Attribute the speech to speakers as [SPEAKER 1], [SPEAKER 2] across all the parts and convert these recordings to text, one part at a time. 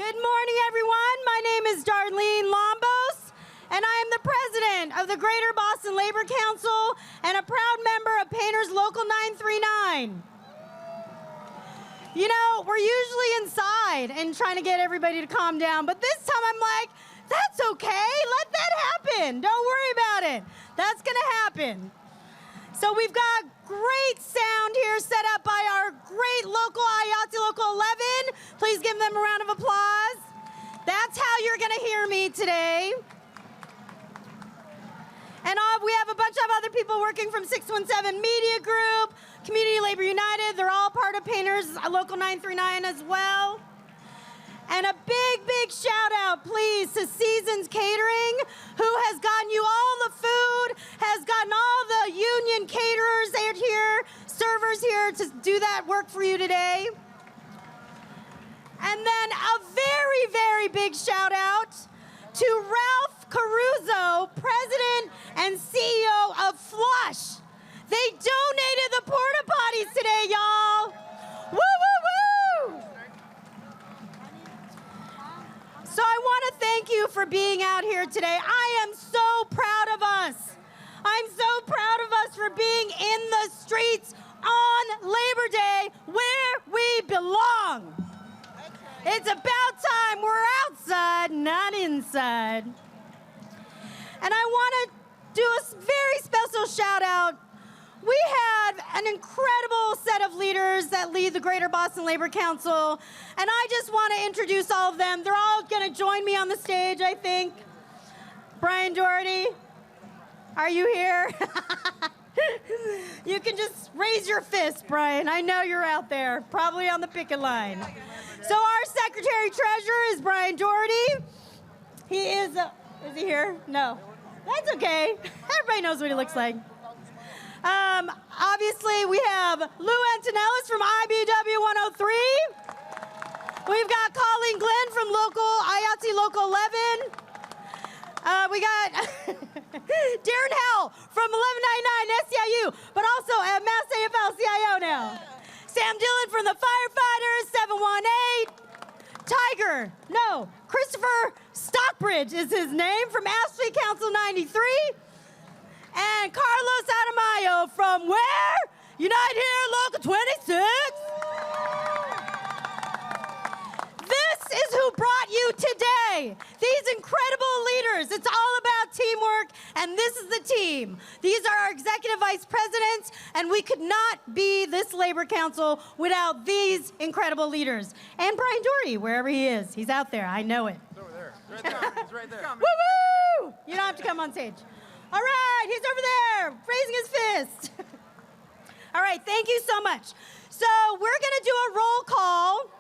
[SPEAKER 1] Good morning, everyone. My name is Darlene Lombos, and I am the president of the Greater Boston Labor Council and a proud member of Painters Local 939. You know, we're usually inside and trying to get everybody to calm down, but this time I'm like, that's okay. Let that happen. Don't worry about it. That's going to happen. So we've got great sound here set up by our great local IATSE Local 11. Please give them a round of applause. That's how you're going to hear me today. And we have a bunch of other people working from 617 Media Group, Community Labor United. They're all part of Painters Local 939 as well. And a big, big shout out, please, to Seasons Catering, who has gotten you all the food, has gotten all the union caterers out here, servers here to do that work for you today. And then a very, very big shout out to Ralph Caruso, President and CEO of Flush. They donated the porta potties today, y'all. Woo, woo, woo! So I want to thank you for being out here today. I am so proud of us. I'm so proud of us for being in the streets on Labor Day where we belong. It's about time we're outside, not inside. And I want to do a very special shout out. We have an incredible set of leaders that lead the Greater Boston Labor Council, and I just want to introduce all of them. They're all going to join me on the stage, I think. Brian Doherty, are you here? You can just raise your fist, Brian. I know you're out there, probably on the picket line. So our Secretary-Treasurer is Brian Doherty. He is he here? No. That's okay. Everybody knows what he looks like. Obviously, we have Lou Antonellis from IBW 103. We've got Colleen Glenn from IATSE Local 11. We got Darren Hell from 1199 SCIU, but also at Mass AFL-CIO now. Sam Dillon from the Firefighters, 718. Christopher Stockbridge is his name from Ashby Council 93. And Carlos Adamayo from where? Unite Here, Local 26. This is who brought you today. These incredible leaders. It's all about teamwork, and this is the team. These are our executive vice presidents, and we could not be this labor council without these incredible leaders. And Brian Doherty, wherever he is. He's out there. I know it.
[SPEAKER 2] He's over there. Right there. He's right there.
[SPEAKER 1] Woo-woo! You don't have to come on stage. All right, he's over there, raising his fist. All right, thank you so much. So we're gonna do a roll call,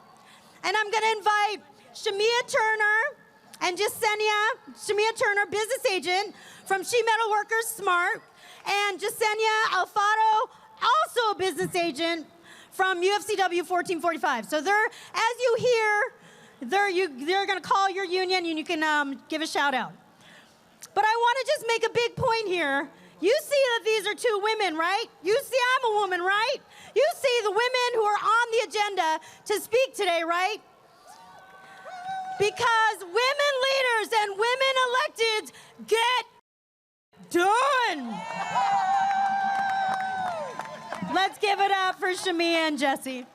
[SPEAKER 1] and I'm gonna invite Shamia Turner and Shamia Turner, business agent from Sheet Metal Workers Smart, and Jasenia Alfaro, also a business agent from UFCW 1445. So they're, as you hear, they're gonna call your union, and you can give a shout out. But I want to just make a big point here. You see that these are two women, right? You see I'm a woman, right? You see the women who are on the agenda to speak today, right? Because women leaders and women electeds get done. Let's give it up for Shamia and Jesse.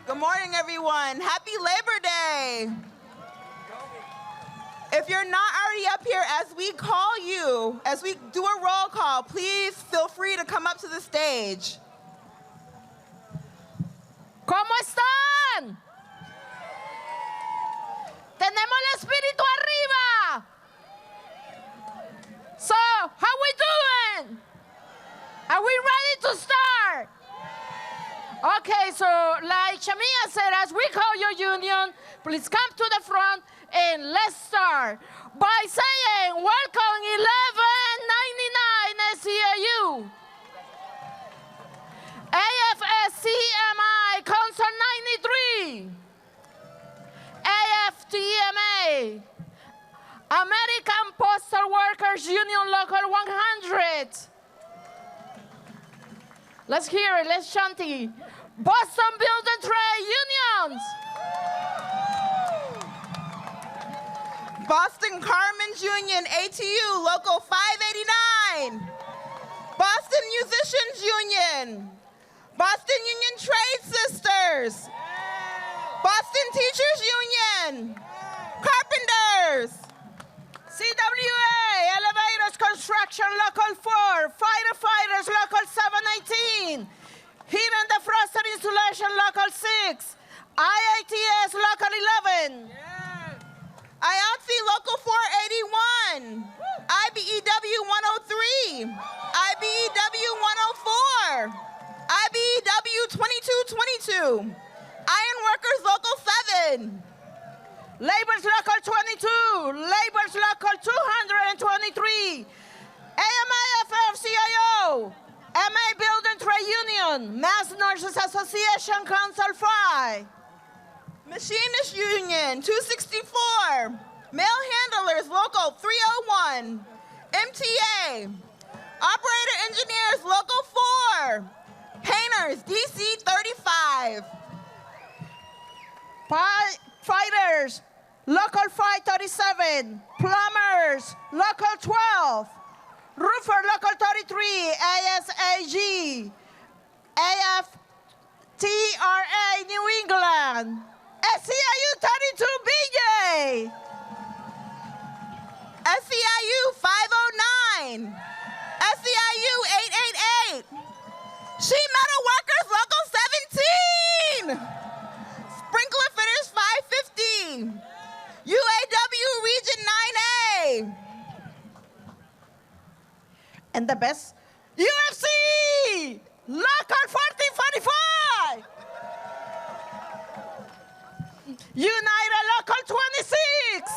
[SPEAKER 3] Good morning, everyone. Happy Labor Day. If you're not already up here, as we call you, as we do a roll call, please feel free to come up to the stage.
[SPEAKER 4] ¿Cómo están? Tenemos el espíritu arriba. So, how we doing? Are we ready to start? Okay, so like Shamia said, as we call your union, please come to the front and let's start by saying, welcome 1199 SCIU. AFSCMI Council 93. AFTMA. American Postal Workers Union Local 100. Let's hear it, let's chant it. Boston Building Trade Unions.
[SPEAKER 3] Boston Carmen's Union, ATU, Local 589. Boston Musicians Union. Boston Union Trade Sisters. Boston Teachers Union. Carpenters.
[SPEAKER 4] CWA, Elevators Construction Local 4, Firefighters Local 718, Heat and Defroster Installation Local 6, IATS Local 11.
[SPEAKER 3] IATSE Local 481, IBEW 103, IBEW 104, IBEW 2222, Iron Workers Local 7,
[SPEAKER 4] Labor's Local 22, Labor's Local 223, AMAFF-CIO, MA Building Trade Union, Mass Nurses Association Council 5,
[SPEAKER 3] Machinist Union 264, Mail Handlers Local 301, MTA, Operator Engineers Local 4, Painters DC 35,
[SPEAKER 4] Fighters Local 537, Plumbers Local 12, Roofer Local 33, ASAG, AFTRA New England, SCIU 32BJ,
[SPEAKER 3] SCIU 509, SCIU 888, Sheet Metal Workers Local 17, Sprinkler Fitters 550, UAW Region 9A,
[SPEAKER 4] and the best, UFC Local 1445, United Local 26,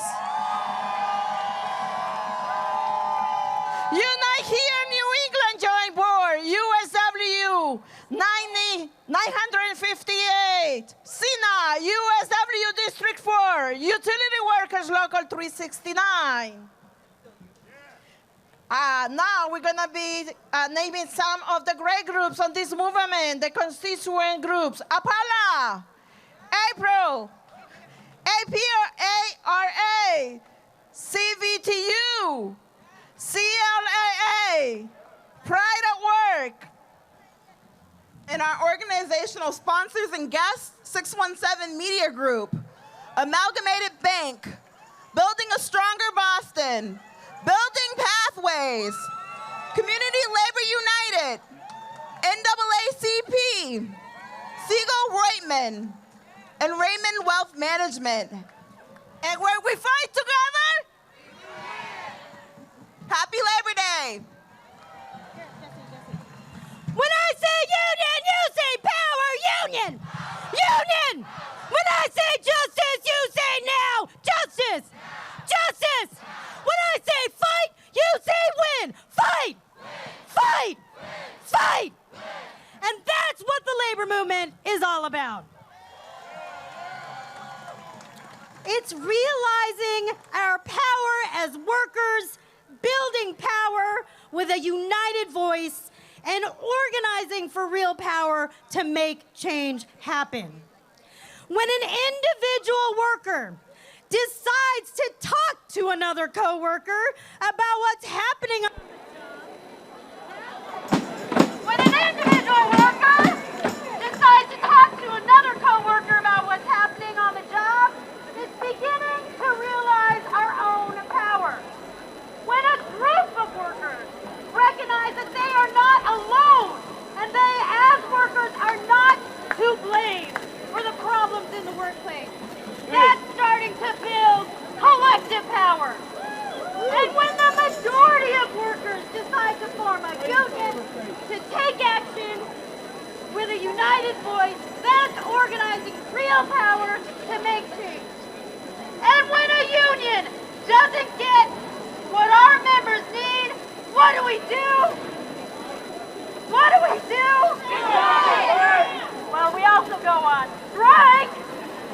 [SPEAKER 4] Unite Here New England Joint Board, USW 958, SINA, USW District 4, Utility Workers Local 369. Now we're going to be naming some of the great groups on this movement, the constituent groups. APALA, April, APARA, CVTU, CLAA, Pride at Work.
[SPEAKER 3] and our organizational sponsors and guests, 617 Media Group, Amalgamated Bank, Building a Stronger Boston, Building Pathways, Community Labor United, NAACP, Siegel Reutman, and Raymond Wealth Management.
[SPEAKER 4] And when we fight together,
[SPEAKER 3] Happy Labor Day.
[SPEAKER 1] When I say union, you say power, union! Union! When I say justice, you say now, justice! Justice! When I say fight, you say win! Fight! Fight! Fight! And that's what the labor movement is all about. It's realizing our power as workers, building power with a united voice, and organizing for real power to make change happen. When an individual worker decides to talk to another coworker about what's happening on
[SPEAKER 4] when an individual worker decides to talk to another coworker about what's happening on the job, it's beginning to realize our own power. When a group of workers recognize that they are not alone and they, as workers, are not to blame for the problems in the workplace, that's starting to build collective power. And when the majority of workers decide to form a union to take action with a united voice, that's organizing real power to make change. And when a union doesn't get what our members need, what do we do? What do we do? Well, we also go on strike,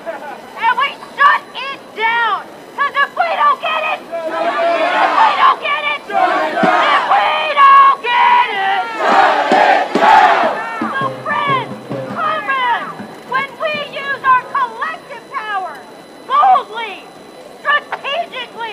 [SPEAKER 4] and we shut it down. Because if we don't get it, if we don't get it, if we don't get it, so friends, comrades, when we use our collective power boldly, strategically,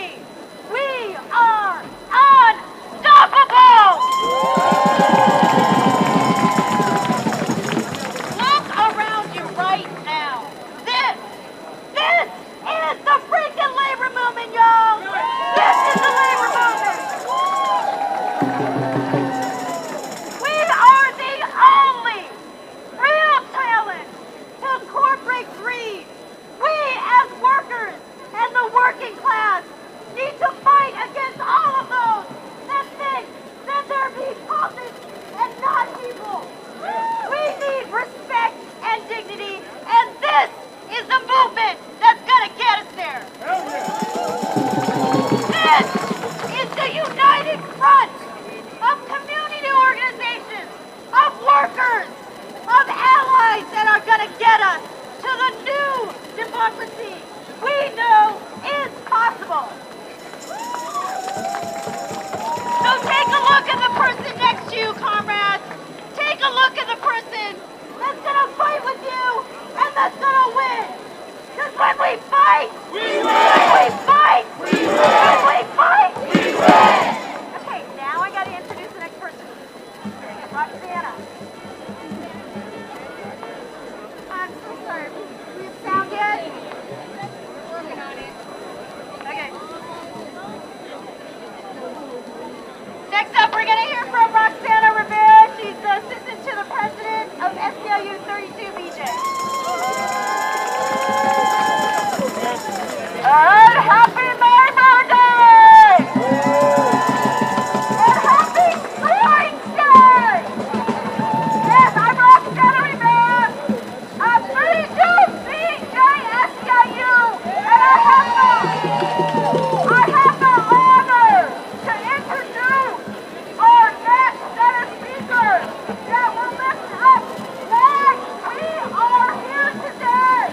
[SPEAKER 4] that. I'm so sorry. We have sound yet? Working on it. Okay. Next up, we're going to hear from Roxana Rivera. She's the assistant to the president of SCLU 32 BJ. And happy Labor Day! And happy Strike Day! Yes, I'm Roxana Rivera of 32 BJ SCLU, and I have the honor to introduce our next set of speakers that will lift up why we are here today.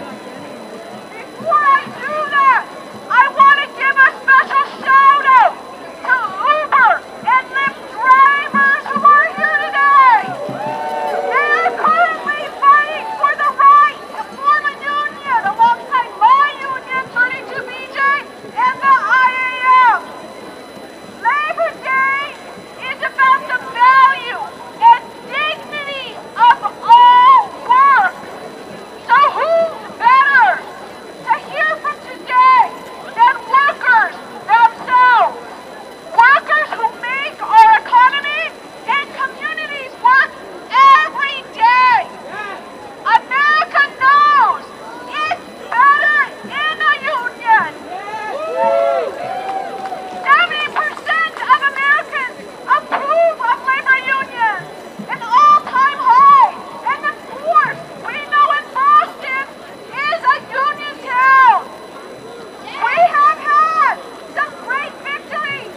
[SPEAKER 4] Before I do that, I want to give a special shout out to Uber and Lyft drivers who are here today. They are currently fighting for the right to form a union alongside my union, 32BJ, and the IAM. Labor Day is about the value and dignity of all work. So who's better to hear from today than workers themselves? Workers who make our economy and communities work every day. America knows it's better in a union. 70% of Americans approve of labor unions, an all-time high. And of course, we know in Boston is a union town. We have had some great victories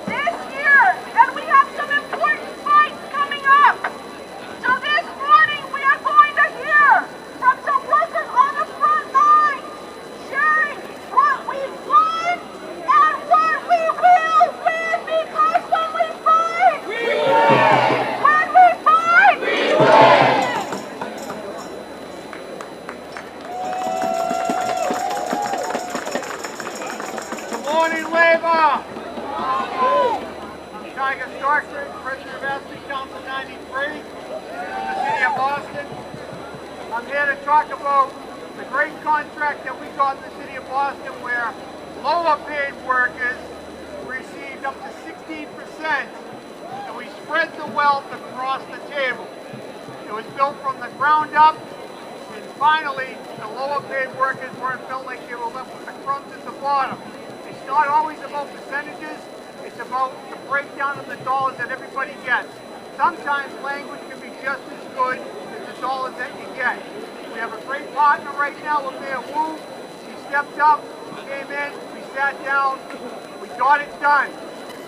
[SPEAKER 4] this year, and we have some important fights coming up. So this morning, we are going to hear from some workers on the front line, sharing what we've won and what we will win, because when we fight, we win! When we fight, we win!
[SPEAKER 2] Good morning, Labor! I'm Tiger Starkson, President of Athlete Council 93 from the city of Boston. I'm here to talk about the great contract that we got in the city of Boston where lower paid workers received up to 16%, and we spread the wealth across the table. It was built from the ground up, and finally, the lower paid workers weren't felt like they were left with the crumbs at the bottom. It's not always about percentages, it's about the breakdown of the dollars that everybody gets. Sometimes language can be just as good as the dollars that you get. We have a great partner right now with Mayor Wu. She stepped up, came in, we sat down, we got it done.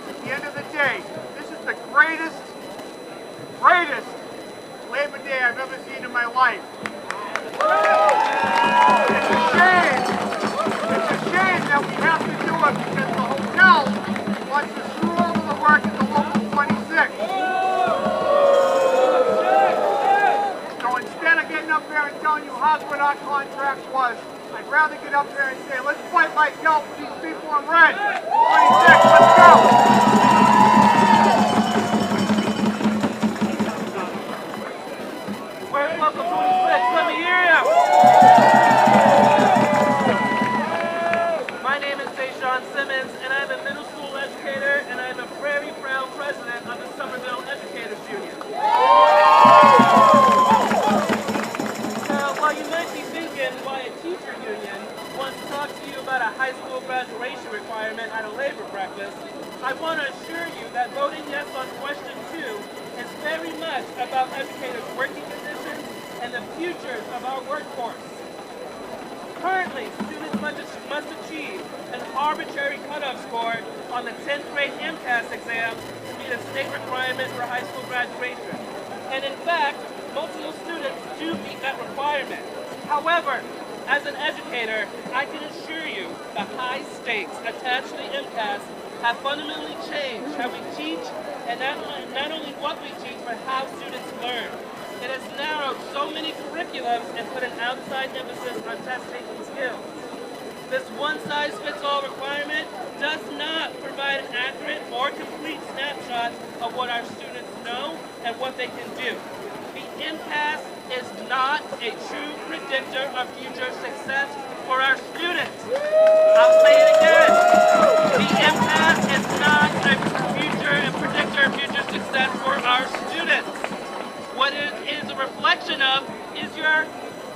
[SPEAKER 2] At the end of the day, this is the greatest Labor Day I've ever seen in my life. It's a shame that we have to do it because the hotel wants to screw over the work at the local 26. So instead of getting up there and telling you how good our contract was, I'd rather get up there and say, let's fight like hell for these people in red. 26, let's go. Welcome 26, let me hear you.
[SPEAKER 5] My name is Deshaun Simmons, and I'm a middle school educator, and I'm a very proud president of the Somerville Educators Union. While you might be thinking why a teacher union wants to talk to you about a high school graduation requirement at a labor breakfast, I want to assure you that voting yes on question 2 is very much about educators' working conditions and the futures of our workforce. Currently, students must achieve an arbitrary cutoff score on the 10th grade MCAS exam to meet a state requirement for high school graduation. And in fact, most of those students do meet that requirement. However, as an educator, I can assure you the high stakes attached to the MCAS have fundamentally changed how we teach, and not only what we teach, but how students learn. It has narrowed so many curriculums and put an outside emphasis on test-taking skills. This one-size-fits-all requirement does not provide an accurate or complete snapshot of what our students know and what they can do. impasse is not a true predictor of future success for our students. I'll say it again. The impasse is not a predictor of future success for our students. What it is a reflection of is your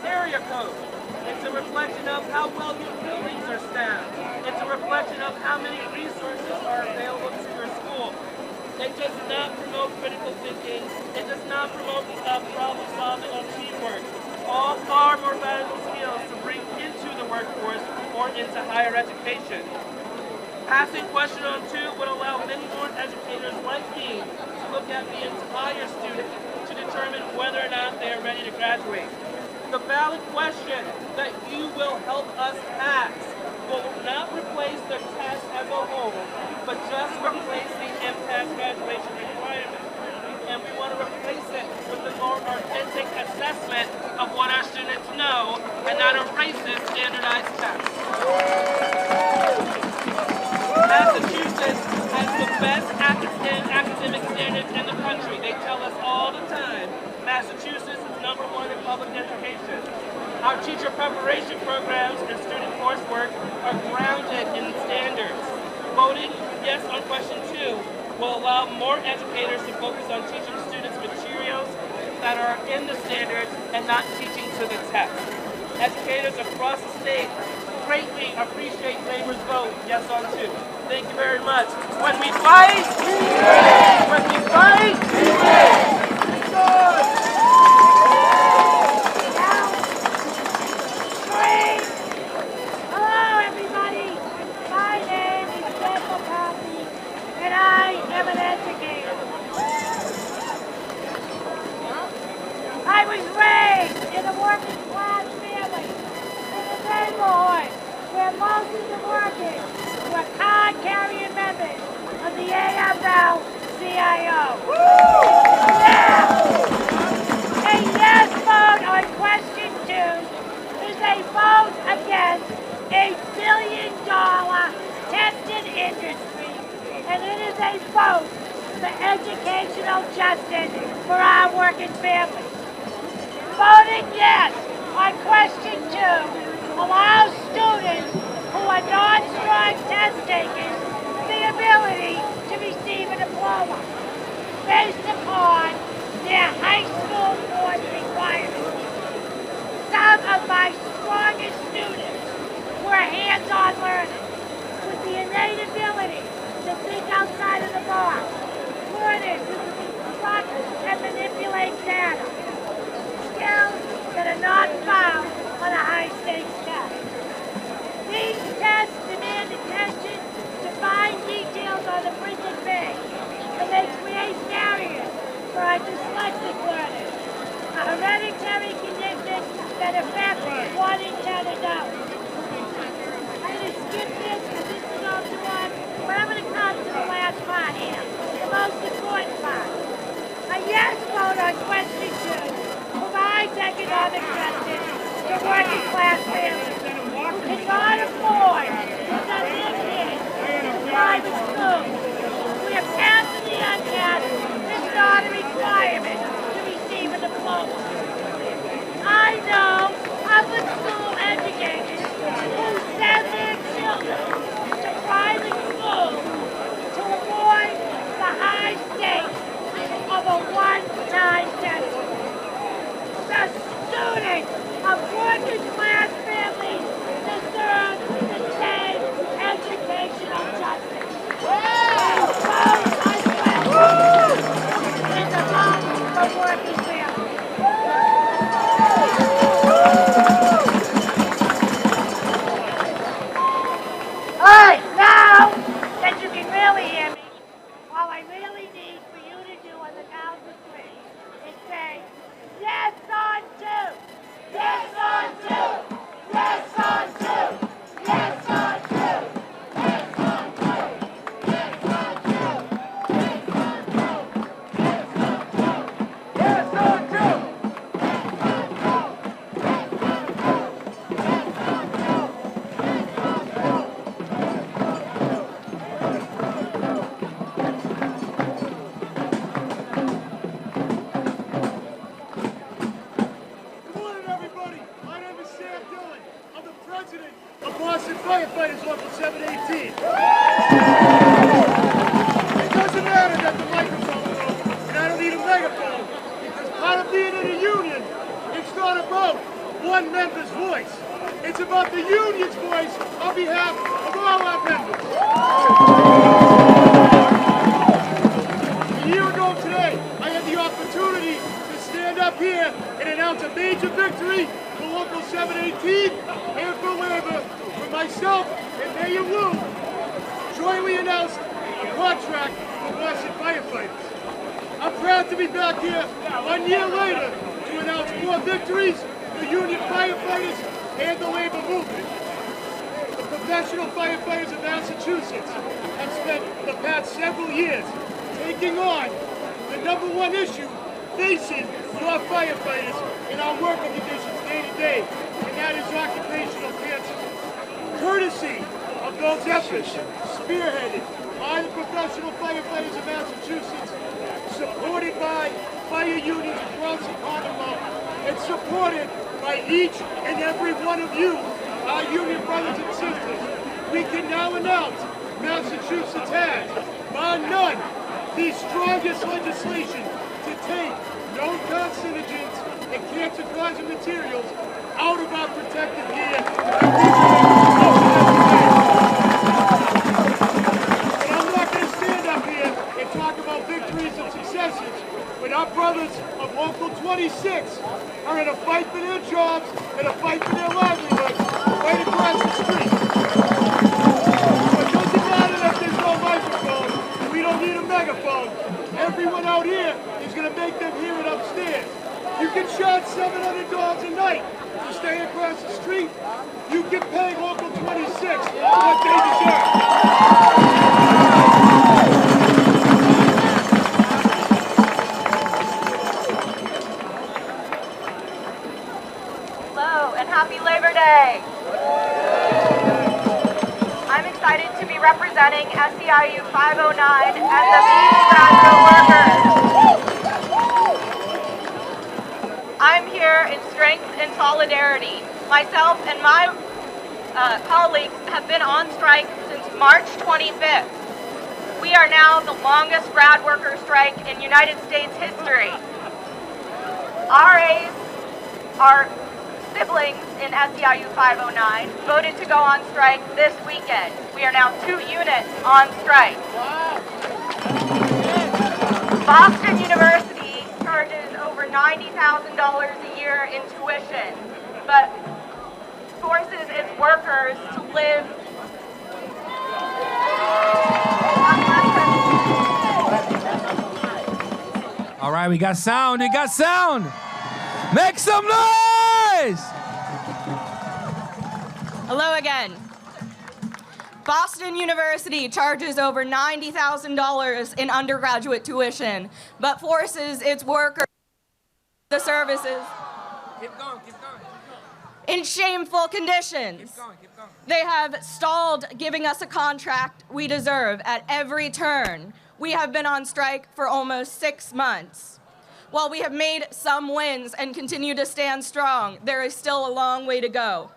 [SPEAKER 5] area code. It's a reflection of how well your buildings are staffed. It's a reflection of how many resources are available to your school. It does not promote critical thinking. It does not promote problem solving or teamwork. All far more valuable skills to bring into the workforce or into higher education. Passing question on 2 would allow many more educators like me to look at the entire student to determine whether or not they are ready to graduate. The valid question that you will help us pass will not replace the test as a whole, but just replace the impasse graduation requirement. And we want to replace it with a more authentic assessment of what our students know and not a racist standardized test. Massachusetts has the best academic standards in the country. They tell us all the time. Massachusetts is #1 in public education. Our teacher preparation programs and student coursework are grounded in standards. Voting yes on question 2 will allow more educators to focus on teaching students materials that are in the standards and not teaching to the test. Educators across the state greatly appreciate Labor's vote yes on 2. Thank you very much. When we fight, we win! When we fight, we win!
[SPEAKER 6] Hello, everybody. My name is Jeff Markey, and I am an educator. I was raised in a working class family in a neighborhood where most of the workers were card-carrying members of the AFL-CIO. Yeah! A yes vote on question 2 is a vote against a billion-dollar testing industry, and it is a vote for educational justice for our working families. Voting yes on question 2 allows students who are non-strong test takers the ability to receive a diploma based upon their high school course requirements. Some of my strongest students were hands-on learners with the innate ability to think outside of the box, learners who can construct and manipulate data, skills that are not found on a high-stakes test. These tests demand attention to fine details on the printed page, and they create barriers for our dyslexic learners, a hereditary condition that affects 1 in 10 adults. I'm going to skip this because this is all too long, but I'm going to come to the last part here, the most important part. A yes vote on question 2 provides economic justice to working class families who cannot afford to live in private schools. Where passing the MCAT is not a requirement to receive a diploma. I know public school educators who send their children to private schools to avoid the high stakes of a one-time test. The students of working class families deserve the same educational justice. Vote on question 2 in the vote for working families. Alright, now that you can really hear me, all I really need for you to do on the count of 3 is say,
[SPEAKER 2] Firefighters Local 718. It doesn't matter that the microphone broke, and I don't need a megaphone, because part of being in a union, it's not about one member's voice. It's about the union's voice on behalf of all our members. A year ago today, I had the opportunity to stand up here and announce a major victory for Local 718 and for labor when myself and Mayor Wu jointly announced a contract for Boston firefighters. I'm proud to be back here 1 year later to announce more victories for union firefighters and the labor movement. The professional firefighters of Massachusetts have spent the past several years taking on the #1 issue facing your firefighters in our working conditions day to day, and that is occupational cancer. Courtesy of those efforts spearheaded by the professional firefighters of Massachusetts, supported by fire unions across the Commonwealth, and supported by each and every one of you, our union brothers and sisters, we can now announce Massachusetts has, bar none, the strongest legislation to take known carcinogens and cancer-causing materials out of our protective gear. And I'm not going to stand up here and talk about victories and successes when our brothers of Local 26 are in a fight for their jobs and a fight for their livelihoods right across the street. It doesn't matter that there's no microphone, we don't need a megaphone. Everyone out here is going to make them hear it upstairs. You can charge $700 a night to stay across the street. You can pay Local 26 what they deserve.
[SPEAKER 7] Hello and happy Labor Day. I'm excited to be representing SEIU 509 and the Beach Graduate Workers. I'm here in strength and solidarity. Myself and my colleagues have been on strike since March 25th. We are now the longest grad worker strike in United States history. RAs, our siblings in SEIU 509, voted to go on strike this weekend. We are now 2 units on strike. Boston University charges over $90,000 a year in tuition, but forces its workers to live
[SPEAKER 8] All right, we got sound, we got sound. Make some noise!
[SPEAKER 1] Hello again. Boston University charges over $90,000 in undergraduate tuition, but forces its workers the services
[SPEAKER 8] Keep going, keep going.
[SPEAKER 1] in shameful conditions.
[SPEAKER 8] Keep going.
[SPEAKER 1] They have stalled giving us a contract we deserve at every turn. We have been on strike for almost 6 months. While we have made some wins and continue to stand strong, there is still a long way to go.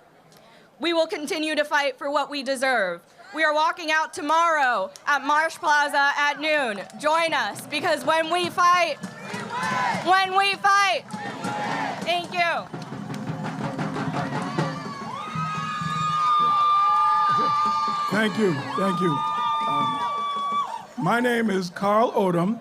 [SPEAKER 1] We will continue to fight for what we deserve. We are walking out tomorrow at Park Plaza at noon. Join us, because when we fight, thank you.
[SPEAKER 9] Thank you. My name is Carl Odom,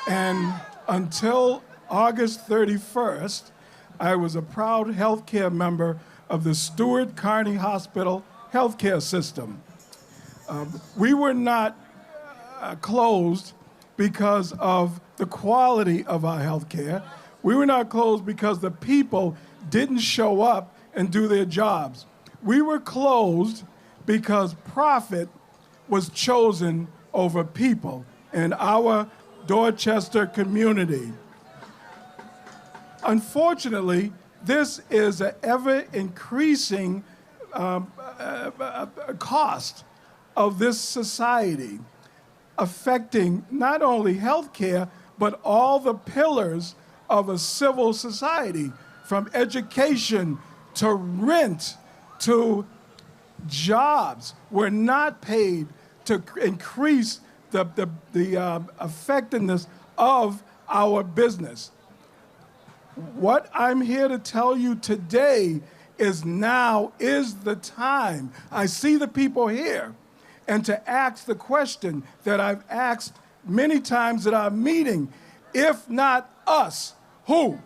[SPEAKER 9] and until August 31st, I was a proud healthcare member of the Stewart Kearney Hospital healthcare system. We were not closed because of the quality of our healthcare. We were not closed because the people didn't show up and do their jobs. We were closed because profit was chosen over people in our Dorchester community. Unfortunately, this is an ever-increasing cost of this society, affecting not only healthcare, but all the pillars of a civil society, from education to rent to jobs were not paid to increase the effectiveness of our business. What I'm here to tell you today is now is the time. I see the people here, and to ask the question that I've asked many times at our meeting, if not us, who?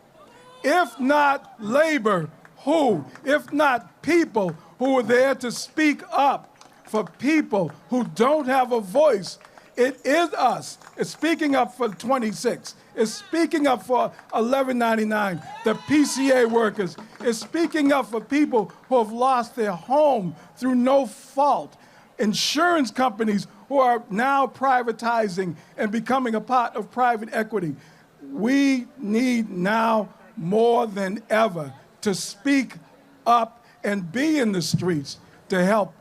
[SPEAKER 9] If not labor, who? If not people who are there to speak up for people who don't have a voice, it is us. It's speaking up for 26. It's speaking up for $11.99, the PCA workers. It's speaking up for people who have lost their home through no fault. Insurance companies who are now privatizing and becoming a part of private equity. We need now more than ever to speak up and be in the streets to help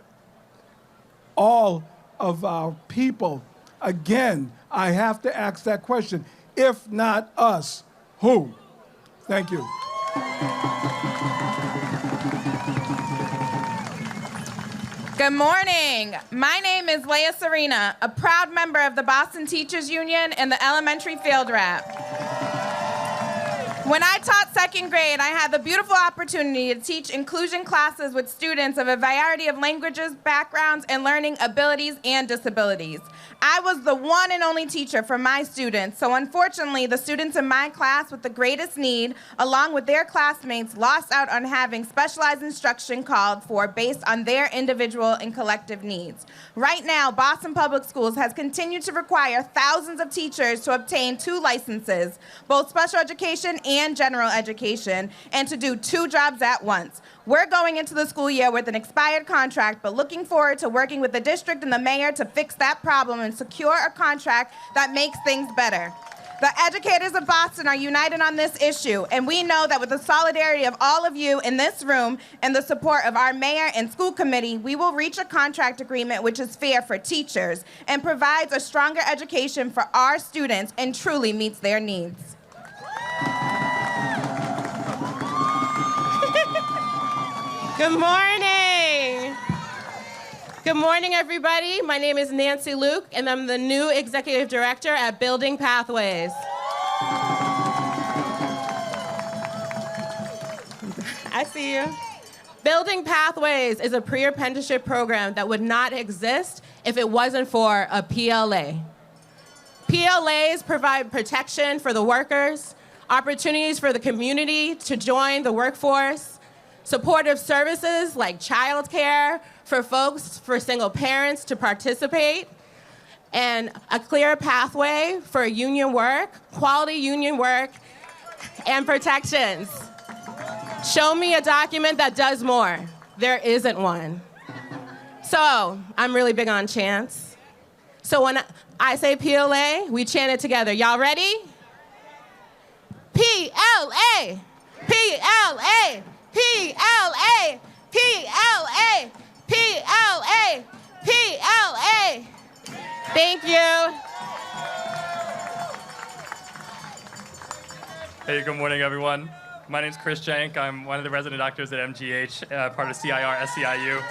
[SPEAKER 9] all of our people. Again, I have to ask that question. If not us, who? Thank you.
[SPEAKER 3] Good morning. My name is Leah Serena, a proud member of the Boston Teachers Union and the Elementary Field Rep. When I taught second grade, I had the beautiful opportunity to teach inclusion classes with students of a variety of languages, backgrounds, and learning abilities and disabilities. I was the one and only teacher for my students, so unfortunately, the students in my class with the greatest need, along with their classmates, lost out on having specialized instruction called for based on their individual and collective needs. Right now, Boston Public Schools has continued to require thousands of teachers to obtain 2 licenses, both special education and general education, and to do 2 jobs at once. We're going into the school year with an expired contract, but looking forward to working with the district and the mayor to fix that problem and secure a contract that makes things better. The educators of Boston are united on this issue, and we know that with the solidarity of all of you in this room and the support of our mayor and school committee, we will reach a contract agreement which is fair for teachers and provides a stronger education for our students and truly meets their needs.
[SPEAKER 10] Good morning. Good morning, everybody. My name is Nancy Luke, and I'm the new Executive Director at Building Pathways. I see you. Building Pathways is a pre-apprenticeship program that would not exist if it wasn't for a PLA. PLAs provide protection for the workers, opportunities for the community to join the workforce, supportive services like childcare for folks, for single parents to participate, and a clear pathway for union work, quality union work, and protections. Show me a document that does more. There isn't one. So I'm really big on chants. So when I say PLA, we chant it together. Y'all ready? PLA, PLA, PLA, PLA, PLA, PLA. Thank you.
[SPEAKER 11] Hey, good morning, everyone. My name's Chris Jank. I'm one of the resident doctors at MGH, part of CIR SCIU.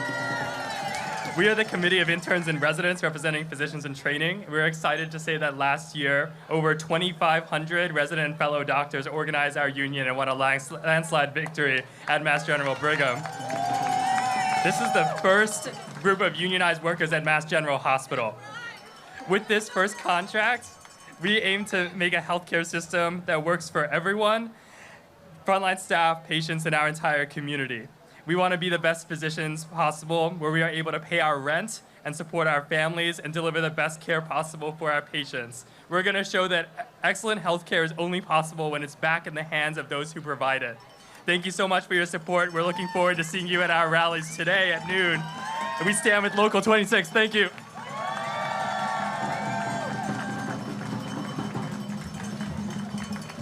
[SPEAKER 11] We are the Committee of Interns and Residents representing physicians in training. We're excited to say that last year, over 2,500 resident and fellow doctors organized our union and won a landslide victory at Mass General Brigham. This is the first group of unionized workers at Mass General Hospital. With this first contract, we aim to make a healthcare system that works for everyone, frontline staff, patients, and our entire community. We want to be the best physicians possible, where we are able to pay our rent and support our families and deliver the best care possible for our patients. We're going to show that excellent health care is only possible when it's back in the hands of those who provide it. Thank you so much for your support. We're looking forward to seeing you at our rallies today at noon. And we stand with Local 26. Thank you.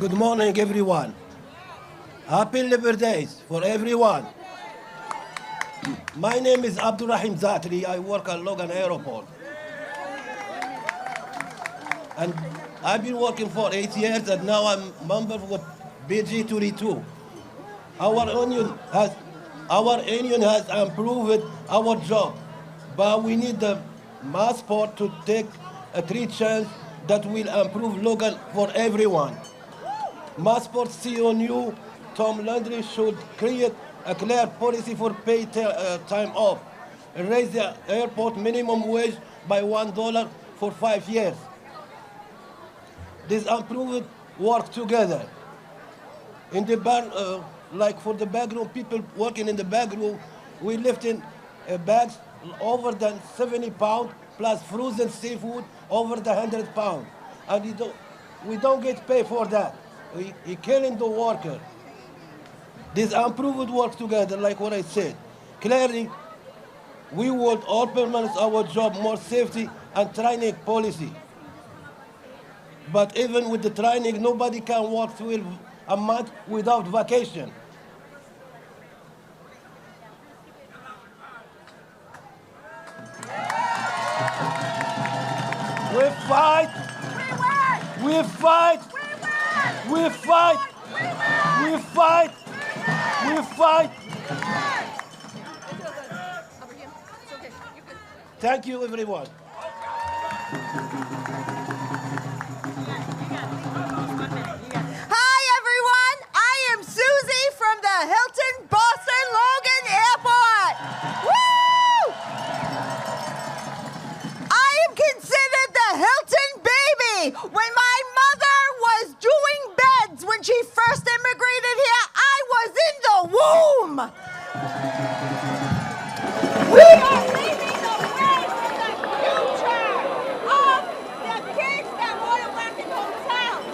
[SPEAKER 12] Good morning, everyone. Happy Labor Days for everyone. My name is Abdurrahim Zatri. I work at Logan Airport. And I've been working for 8 years, and now I'm member of BG 22. Our union has Our union has improved our job, but we need the mass sport to take a three chance that will improve local for everyone. Mass sport CNU, Tom Landry should create a clear policy for paid time off, and raise the airport minimum wage by $1 for 5 years. This improved work together. In the like for the backroom, people working in the backroom, we lifting bags over than 70 pounds, plus frozen seafood over the 100 pounds. And we don't get paid for that. We killing the worker. This improved work together, like what I said. Clearly, we would implement our job more safety and training policy. But even with the training, nobody can work 12 a month without vacation. We fight. We fight. We fight. We fight. We fight. Thank you, everyone.
[SPEAKER 13] Hi, everyone. I am Susie from the Hilton Boston Logan Airport. Woo! I am considered the Hilton baby. When my mother was doing beds when she first immigrated here, I was in the womb. We are leaving the way for the future of the kids that want to work in hotels.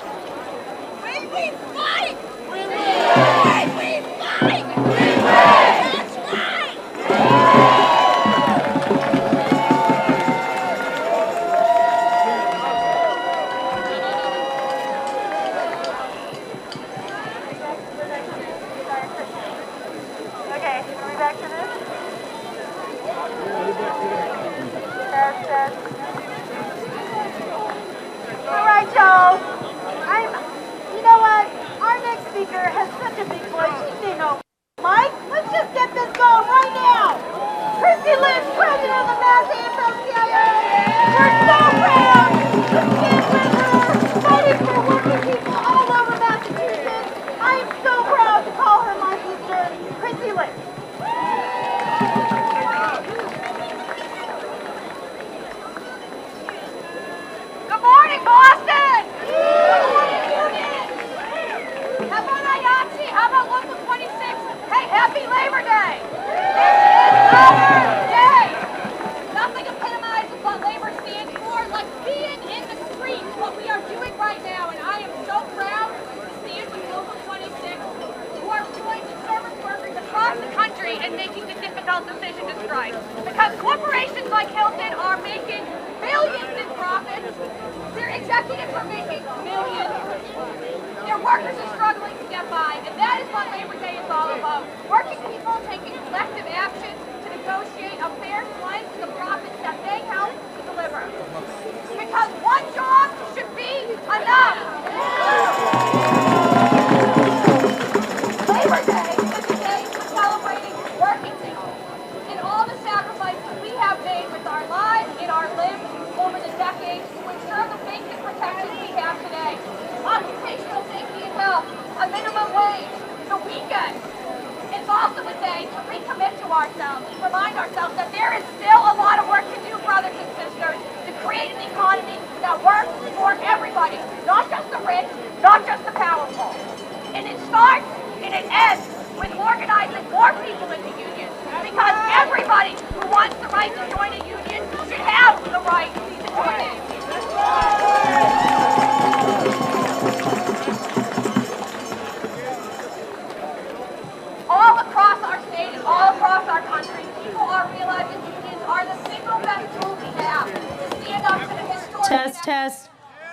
[SPEAKER 13] When we fight, we win. When we fight, we win. That's right. Okay, are we back to this? All right, y'all. You know what? Our next speaker has such a big voice. You may know. Mike, let's just get this going right now. Chrissy Lynch, president of the Mass AFL-CIO. We're so proud to stand with her, fighting for working people all over Massachusetts. I am so proud to call her my sister, Chrissy Lynch. Good morning, Boston! Good morning, Union! How about IATSE? How about Local 26? Hey, happy Labor Day! This is our day! Nothing epitomizes what labor stands for like being in the streets, what we are doing right now, and I am so proud to stand with Local 26, who are joining service workers across the country and making the difficult decision to strike. Because corporations like Hilton are making millions in profits. Their executives are making millions. Their workers are struggling to get by, and that is what Labor Day is all about. Working people taking collective action to negotiate a fair slice of the profits that they help to deliver. Because one job should be enough. Labor Day is a day for celebrating working people and all the sacrifices we have made with our lives and our limbs over the decades to ensure the basic protections we have today. Occupational safety and health, a minimum wage, the weekend. It's also a day to recommit to ourselves and remind ourselves that there is still a lot of work to do, brothers and sisters, to create an economy that works for everybody, not just the rich, not just the powerful. And it starts and it ends with organizing more people into unions, because everybody who wants the right to join a union should have the right to join it. All across our state and all across our country, people are realizing unions are the single best tool we have to stand up to the historic...
[SPEAKER 1] Test.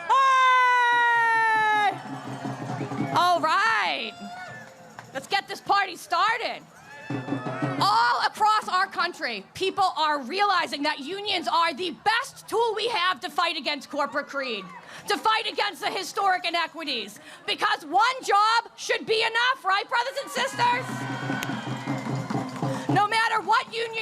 [SPEAKER 4] Hey! All right. Let's get this party started. All across our country, people are realizing that unions are the best tool we have to fight against corporate greed, to fight against the historic inequities, because one job should be enough, right, brothers and sisters?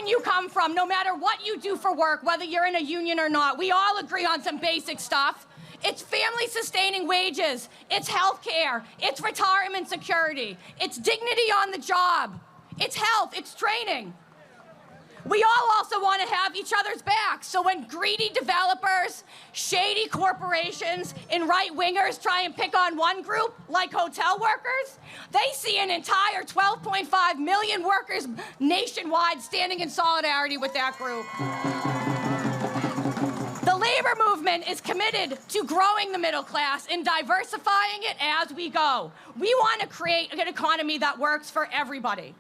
[SPEAKER 14] union you come from, no matter what you do for work, whether you're in a union or not, we all agree on some basic stuff. It's family-sustaining wages, it's health care, it's retirement security, it's dignity on the job, it's health, it's training. We all also want to have each other's backs, so when greedy developers, shady corporations, and right-wingers try and pick on one group, like hotel workers, they see an entire 12.5 million workers nationwide standing in solidarity with that group. The labor movement is committed to growing the middle class and diversifying it as we go. We want to create an economy that works for everybody.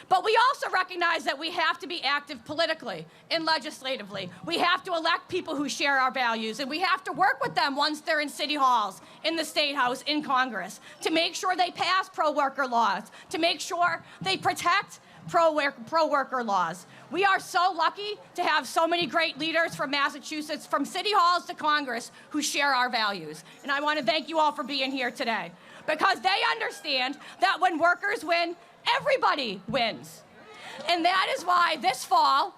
[SPEAKER 14] But we also recognize that we have to be active politically and legislatively. We have to elect people who share our values, and we have to work with them once they're in city halls, in the State House, in Congress, to make sure they pass pro-worker laws, to make sure they protect pro-worker laws. We are so lucky to have so many great leaders from Massachusetts, from city halls to Congress, who share our values. And I want to thank you all for being here today, because they understand that when workers win, everybody wins. And that is why this fall,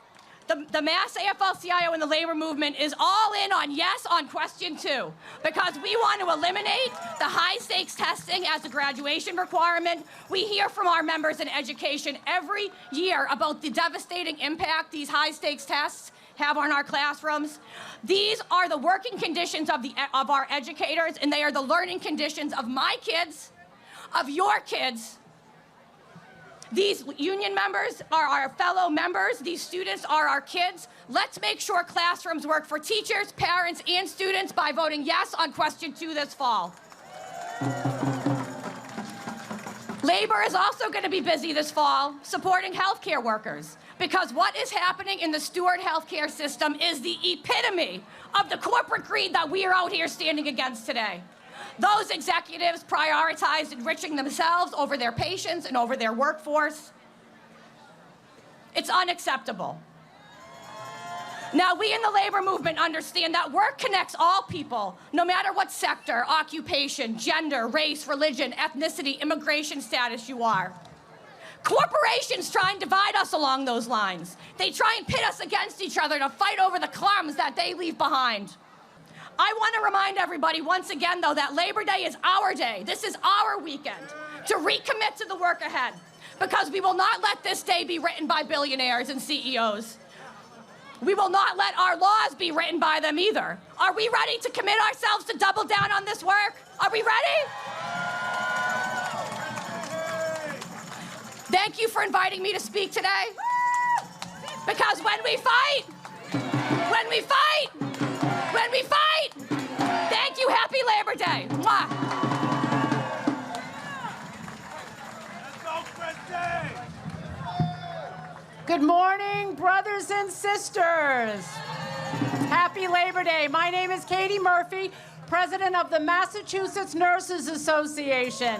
[SPEAKER 14] the Mass AFL-CIO and the labor movement is all in on yes on question 2, because we want to eliminate the high-stakes testing as a graduation requirement. We hear from our members in education every year about the devastating impact these high-stakes tests have on our classrooms. These are the working conditions of our educators, and they are the learning conditions of my kids, of your kids. These union members are our fellow members. These students are our kids. Let's make sure classrooms work for teachers, parents, and students by voting yes on question 2 this fall. Labor is also going to be busy this fall supporting healthcare workers, because what is happening in the Stewart healthcare system is the epitome of the corporate greed that we are out here standing against today. Those executives prioritize enriching themselves over their patients and over their workforce. It's unacceptable. Now, we in the labor movement understand that work connects all people, no matter what sector, occupation, gender, race, religion, ethnicity, immigration status you are. Corporations try and divide us along those lines. They try and pit us against each other to fight over the crumbs that they leave behind. I want to remind everybody once again, though, that Labor Day is our day. This is our weekend to recommit to the work ahead, because we will not let this day be written by billionaires and CEOs. We will not let our laws be written by them either. Are we ready to commit ourselves to double down on this work? Are we ready? Thank you for inviting me to speak today, because when we fight, thank you, happy Labor Day. Mwah.
[SPEAKER 6] Good morning, brothers and sisters. Happy Labor Day. My name is Katie Murphy, president of the Massachusetts Nurses Association.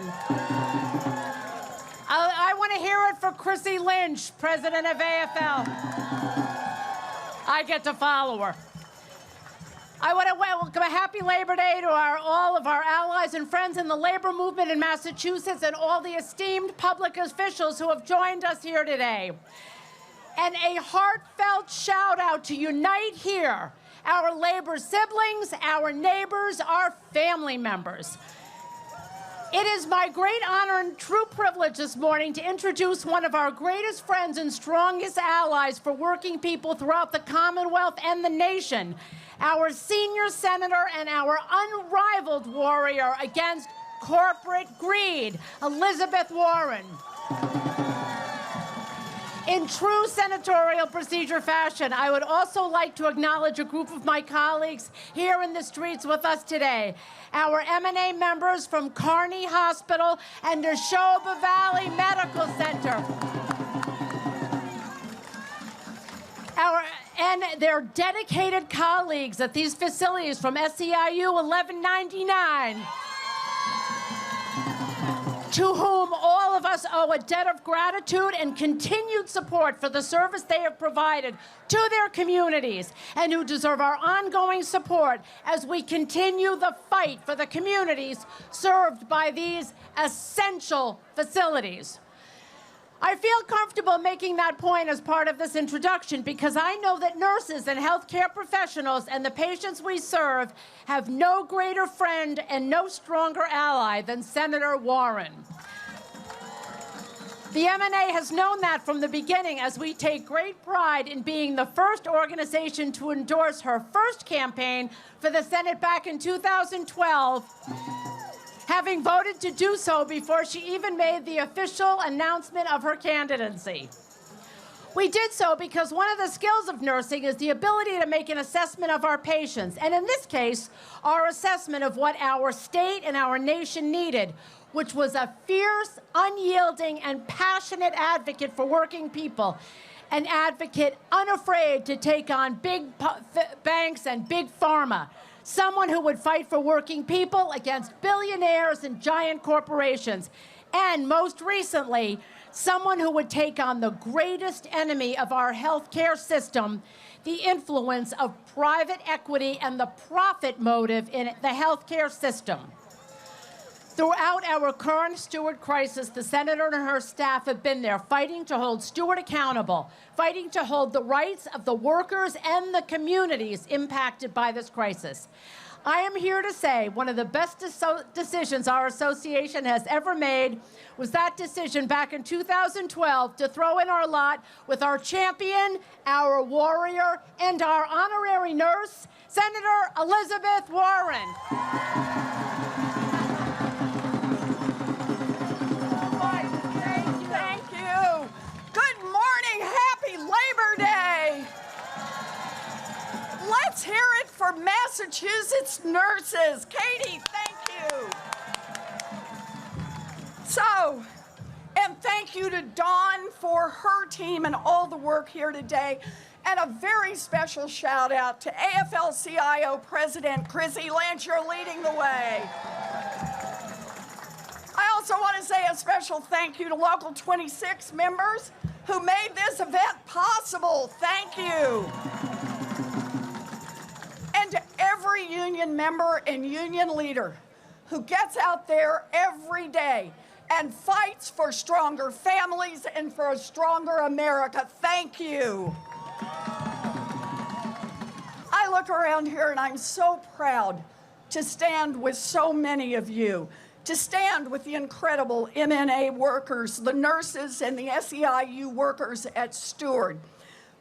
[SPEAKER 6] I want to hear it for Chrissy Lynch, president of AFL. I get to follow her. I want to welcome a happy Labor Day to all of our allies and friends in the labor movement in Massachusetts, and all the esteemed public officials who have joined us here today. And a heartfelt shout out to Unite Here, our labor siblings, our neighbors, our family members. It is my great honor and true privilege this morning to introduce one of our greatest friends and strongest allies for working people throughout the Commonwealth and the nation, our senior senator and our unrivaled warrior against corporate greed, Elizabeth Warren. In true senatorial procedure fashion, I would also like to acknowledge a group of my colleagues here in the streets with us today. Our M&A members from Kearney Hospital and Neshoba Valley Medical Center. And their dedicated colleagues at these facilities from SEIU 1199. To whom all of us owe a debt of gratitude and continued support for the service they have provided to their communities, and who deserve our ongoing support as we continue the fight for the communities served by these essential facilities.
[SPEAKER 1] I feel comfortable making that point as part of this introduction because I know that nurses and healthcare professionals and the patients we serve have no greater friend and no stronger ally than Senator Warren. The MNA has known that from the beginning, as we take great pride in being the first organization to endorse her first campaign for the Senate back in 2012, having voted to do so before she even made the official announcement of her candidacy. We did so because one of the skills of nursing is the ability to make an assessment of our patients, and in this case, our assessment of what our state and our nation needed, which was a fierce, unyielding, and passionate advocate for working people, an advocate unafraid to take on big banks and big pharma, someone who would fight for working people against billionaires and giant corporations, and most recently, someone who would take on the greatest enemy of our healthcare system, the influence of private equity and the profit motive in the healthcare system. Throughout our current Stewart crisis, the senator and her staff have been there fighting to hold Stewart accountable, fighting to hold the rights of the workers and the communities impacted by this crisis. I am here to say one of the best decisions our association has ever made was that decision back in 2012 to throw in our lot with our champion, our warrior, and our honorary nurse, Senator Elizabeth Warren.
[SPEAKER 15] Thank you. Good morning. Happy Labor Day. Let's hear it for Massachusetts nurses. Katie, thank you. So, and thank you to Dawn for her team and all the work here today. And a very special shout out to AFL-CIO President Chrissy Lynch. You're leading the way. I also want to say a special thank you to Local 26 members who made this event possible. Thank you. And to every union member and union leader who gets out there every day and fights for stronger families and for a stronger America, thank you. I look around here and I'm so proud to stand with so many of you, to stand with the incredible MNA workers, the nurses and the SEIU workers at Stewart,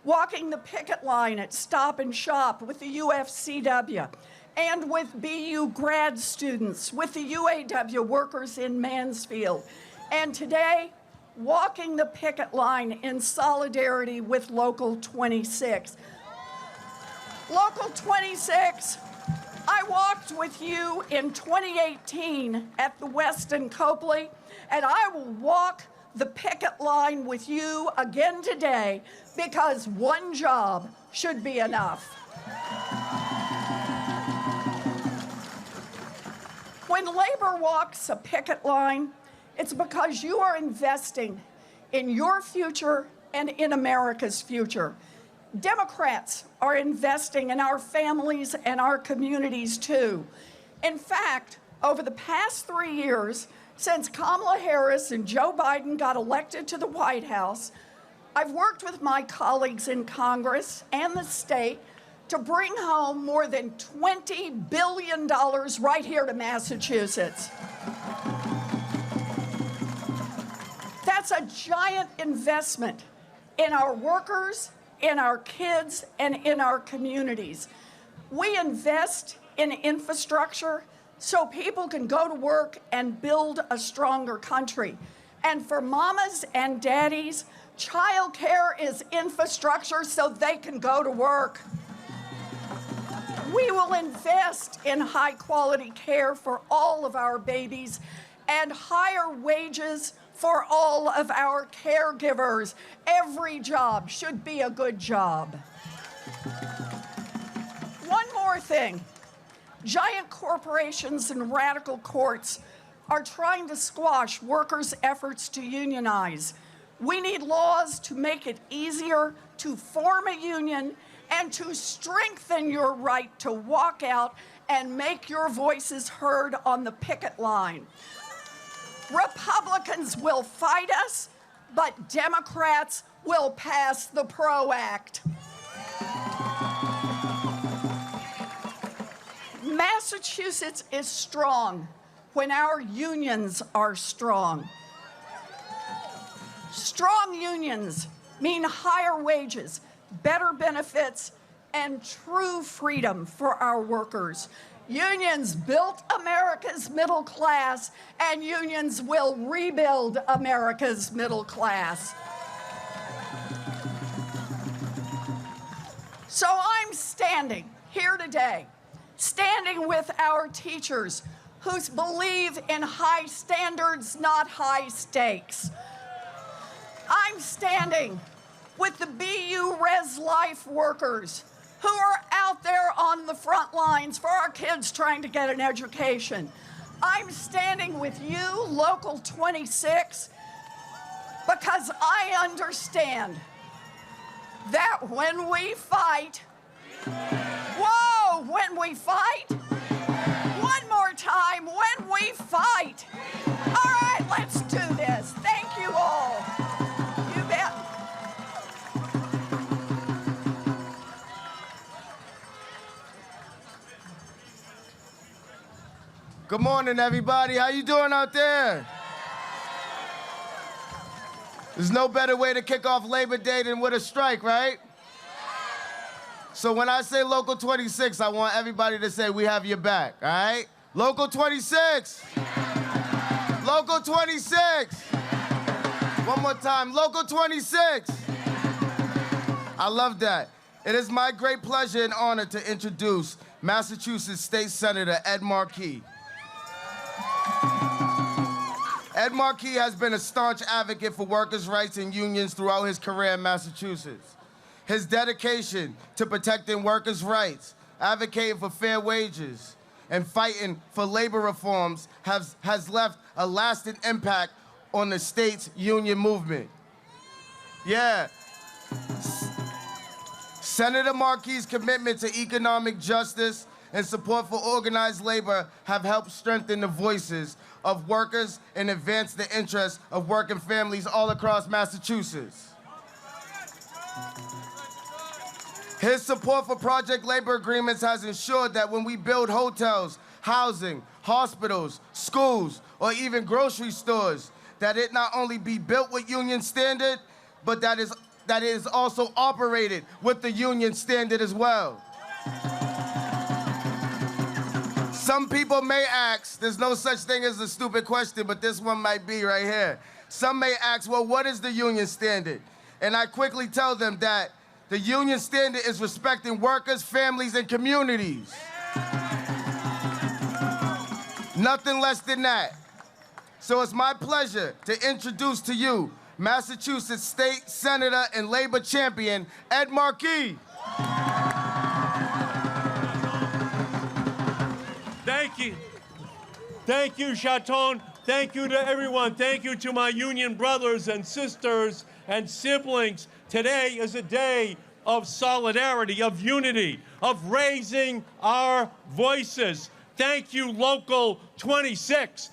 [SPEAKER 15] walking the picket line at Stop and Shop with the UFCW, and with BU grad students, with the UAW workers in Mansfield, and today, walking the picket line in solidarity with Local 26. Local 26, I walked with you in 2018 at the Westin Copley, and I will walk the picket line with you again today because one job should be enough. When labor walks a picket line, it's because you are investing in your future and in America's future. Democrats are investing in our families and our communities too. In fact, over the past 3 years, since Kamala Harris and Joe Biden got elected to the White House, I've worked with my colleagues in Congress and the state to bring home more than $20 billion right here to Massachusetts. That's a giant investment in our workers, in our kids, and in our communities. We invest in infrastructure so people can go to work and build a stronger country. And for mamas and daddies, childcare is infrastructure so they can go to work. We will invest in high-quality care for all of our babies and higher wages for all of our caregivers. Every job should be a good job. One more thing. Giant corporations and radical courts are trying to squash workers' efforts to unionize. We need laws to make it easier to form a union and to strengthen your right to walk out and make your voices heard on the picket line. Republicans will fight us, but Democrats will pass the PRO Act. Massachusetts is strong when our unions are strong. Strong unions mean higher wages, better benefits, and true freedom for our workers. Unions built America's middle class, and unions will rebuild America's middle class. So I'm standing here today, standing with our teachers who believe in high standards, not high stakes. I'm standing with the BU Res Life workers who are out there on the front lines for our kids trying to get an education. I'm standing with you, Local 26, because I understand that when we fight, whoa, when we fight, one more time, when we fight. All right, let's do this. Thank you all. You bet.
[SPEAKER 16] Good morning, everybody. How you doing out there? There's no better way to kick off Labor Day than with a strike, right? So when I say Local 26, I want everybody to say we have your back, all right? Local 26! Local 26! One more time, Local 26! I love that. It is my great pleasure and honor to introduce Massachusetts State Senator Ed Markey. Ed Markey has been a staunch advocate for workers' rights and unions throughout his career in Massachusetts. His dedication to protecting workers' rights, advocating for fair wages, and fighting for labor reforms has left a lasting impact on the state's union movement. Yeah. Senator Markey's commitment to economic justice and support for organized labor have helped strengthen the voices of workers and advance the interests of working families all across Massachusetts. His support for project labor agreements has ensured that when we build hotels, housing, hospitals, schools, or even grocery stores, that it not only be built with union standard, but that it is also operated with the union standard as well. Some people may ask, there's no such thing as a stupid question, but this one might be right here. Some may ask, well, what is the union standard? And I quickly tell them that the union standard is respecting workers, families, and communities. Nothing less than that. So it's my pleasure to introduce to you Massachusetts State Senator and Labor Champion, Ed Markey.
[SPEAKER 17] Thank you. Thank you, Chaton. Thank you to everyone. Thank you to my union brothers and sisters and siblings. Today is a day of solidarity, of unity, of raising our voices. Thank you, Local 26.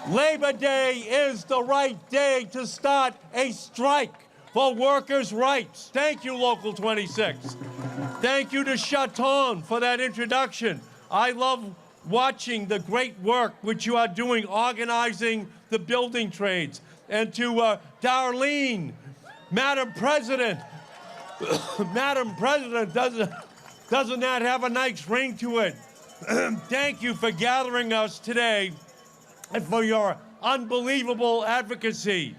[SPEAKER 17] Labor Day is the right day to start a strike for workers' rights. Thank you, Local 26. Thank you to Chaton for that introduction. I love watching the great work which you are doing organizing the building trades. And to Darlene, Madam President, Madam President, doesn't that have a nice ring to it? Thank you for gathering us today and for your unbelievable advocacy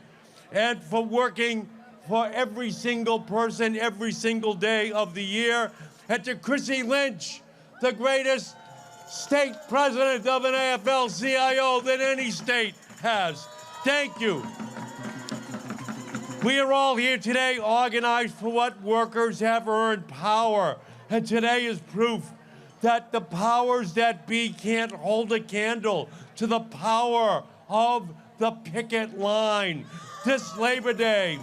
[SPEAKER 17] and for working for every single person every single day of the year. And to Chrissy Lynch, the greatest state president of an AFL-CIO that any state has. Thank you. We are all here today organized for what workers have earned power. And today is proof that the powers that be can't hold a candle to the power of the picket line. This Labor Day,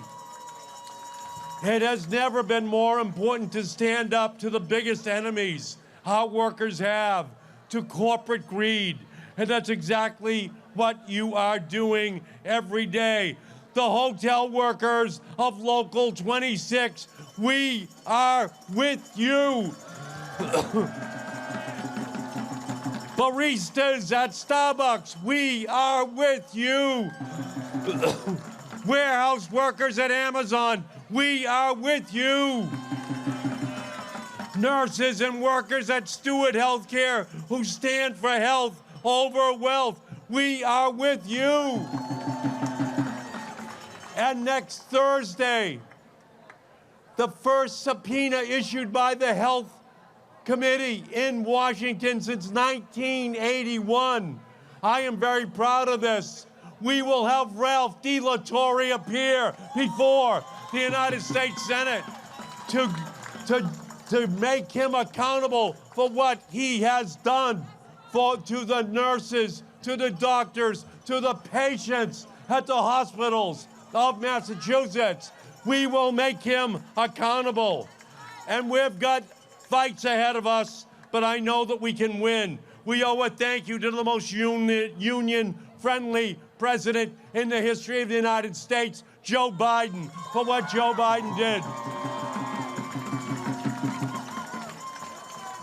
[SPEAKER 17] it has never been more important to stand up to the biggest enemies our workers have, to corporate greed. And that's exactly what you are doing every day. The hotel workers of Local 26, we are with you. Baristas at Starbucks, we are with you. Warehouse workers at Amazon, we are with you. Nurses and workers at Stewart Healthcare who stand for health over wealth, we are with you. And next Thursday, the first subpoena issued by the Health Committee in Washington since 1981. I am very proud of this. We will have Ralph DeLatorre appear before the United States Senate to make him accountable for what he has done to the nurses, to the doctors, to the patients at the hospitals of Massachusetts. We will make him accountable. And we've got fights ahead of us, but I know that we can win. We owe a thank you to the most union-friendly president in the history of the United States, Joe Biden, for what Joe Biden did.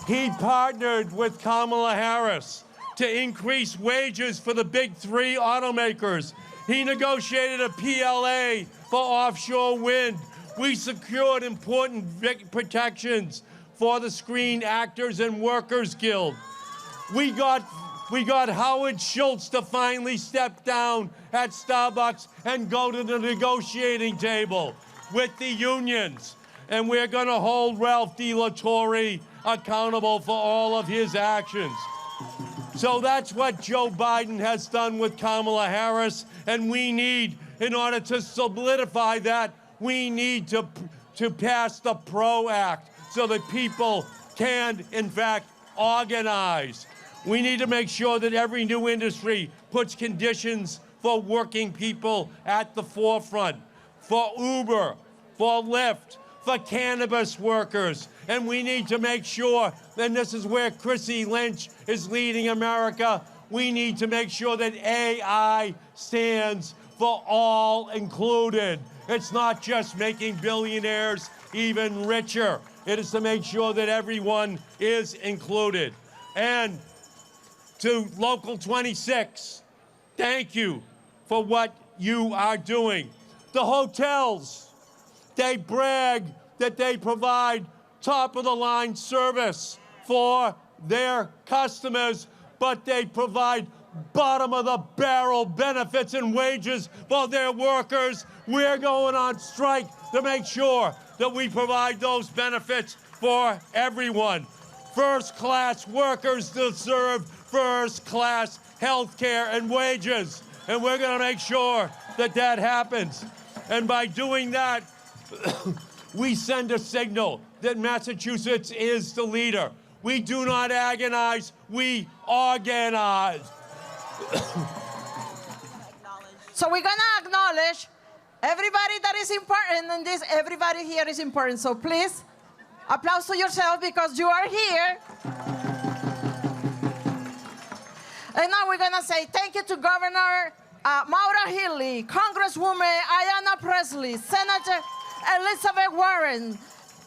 [SPEAKER 17] He partnered with Kamala Harris to increase wages for the big three automakers. He negotiated a PLA for offshore wind. We secured important protections for the Screen Actors and Workers Guild. We got Howard Schultz to finally step down at Starbucks and go to the negotiating table with the unions. And we're going to hold Ralph DeLatorre accountable for all of his actions. So that's what Joe Biden has done with Kamala Harris, and we need, in order to solidify that, we need to pass the PRO Act so that people can, in fact, organize. We need to make sure that every new industry puts conditions for working people at the forefront, for Uber, for Lyft, for cannabis workers. And we need to make sure, and this is where Chrissy Lynch is leading America, we need to make sure that AI stands for all included. It's not just making billionaires even richer. It is to make sure that everyone is included. And to Local 26, thank you for what you are doing. The hotels, they brag that they provide top-of-the-line service for their customers, but they provide bottom-of-the-barrel benefits and wages for their workers. We're going on strike to make sure that we provide those benefits for everyone. First-class workers deserve first-class health care and wages, and we're going to make sure that that happens. And by doing that, we send a signal that Massachusetts is the leader. We do not agonize, we organize.
[SPEAKER 4] So we're gonna acknowledge everybody that is important in this. Everybody here is important. So please, applause to yourself because you are here. And now we're gonna say thank you to Governor Maura Healey, Congresswoman Ayanna Presley, Senator Elizabeth Warren,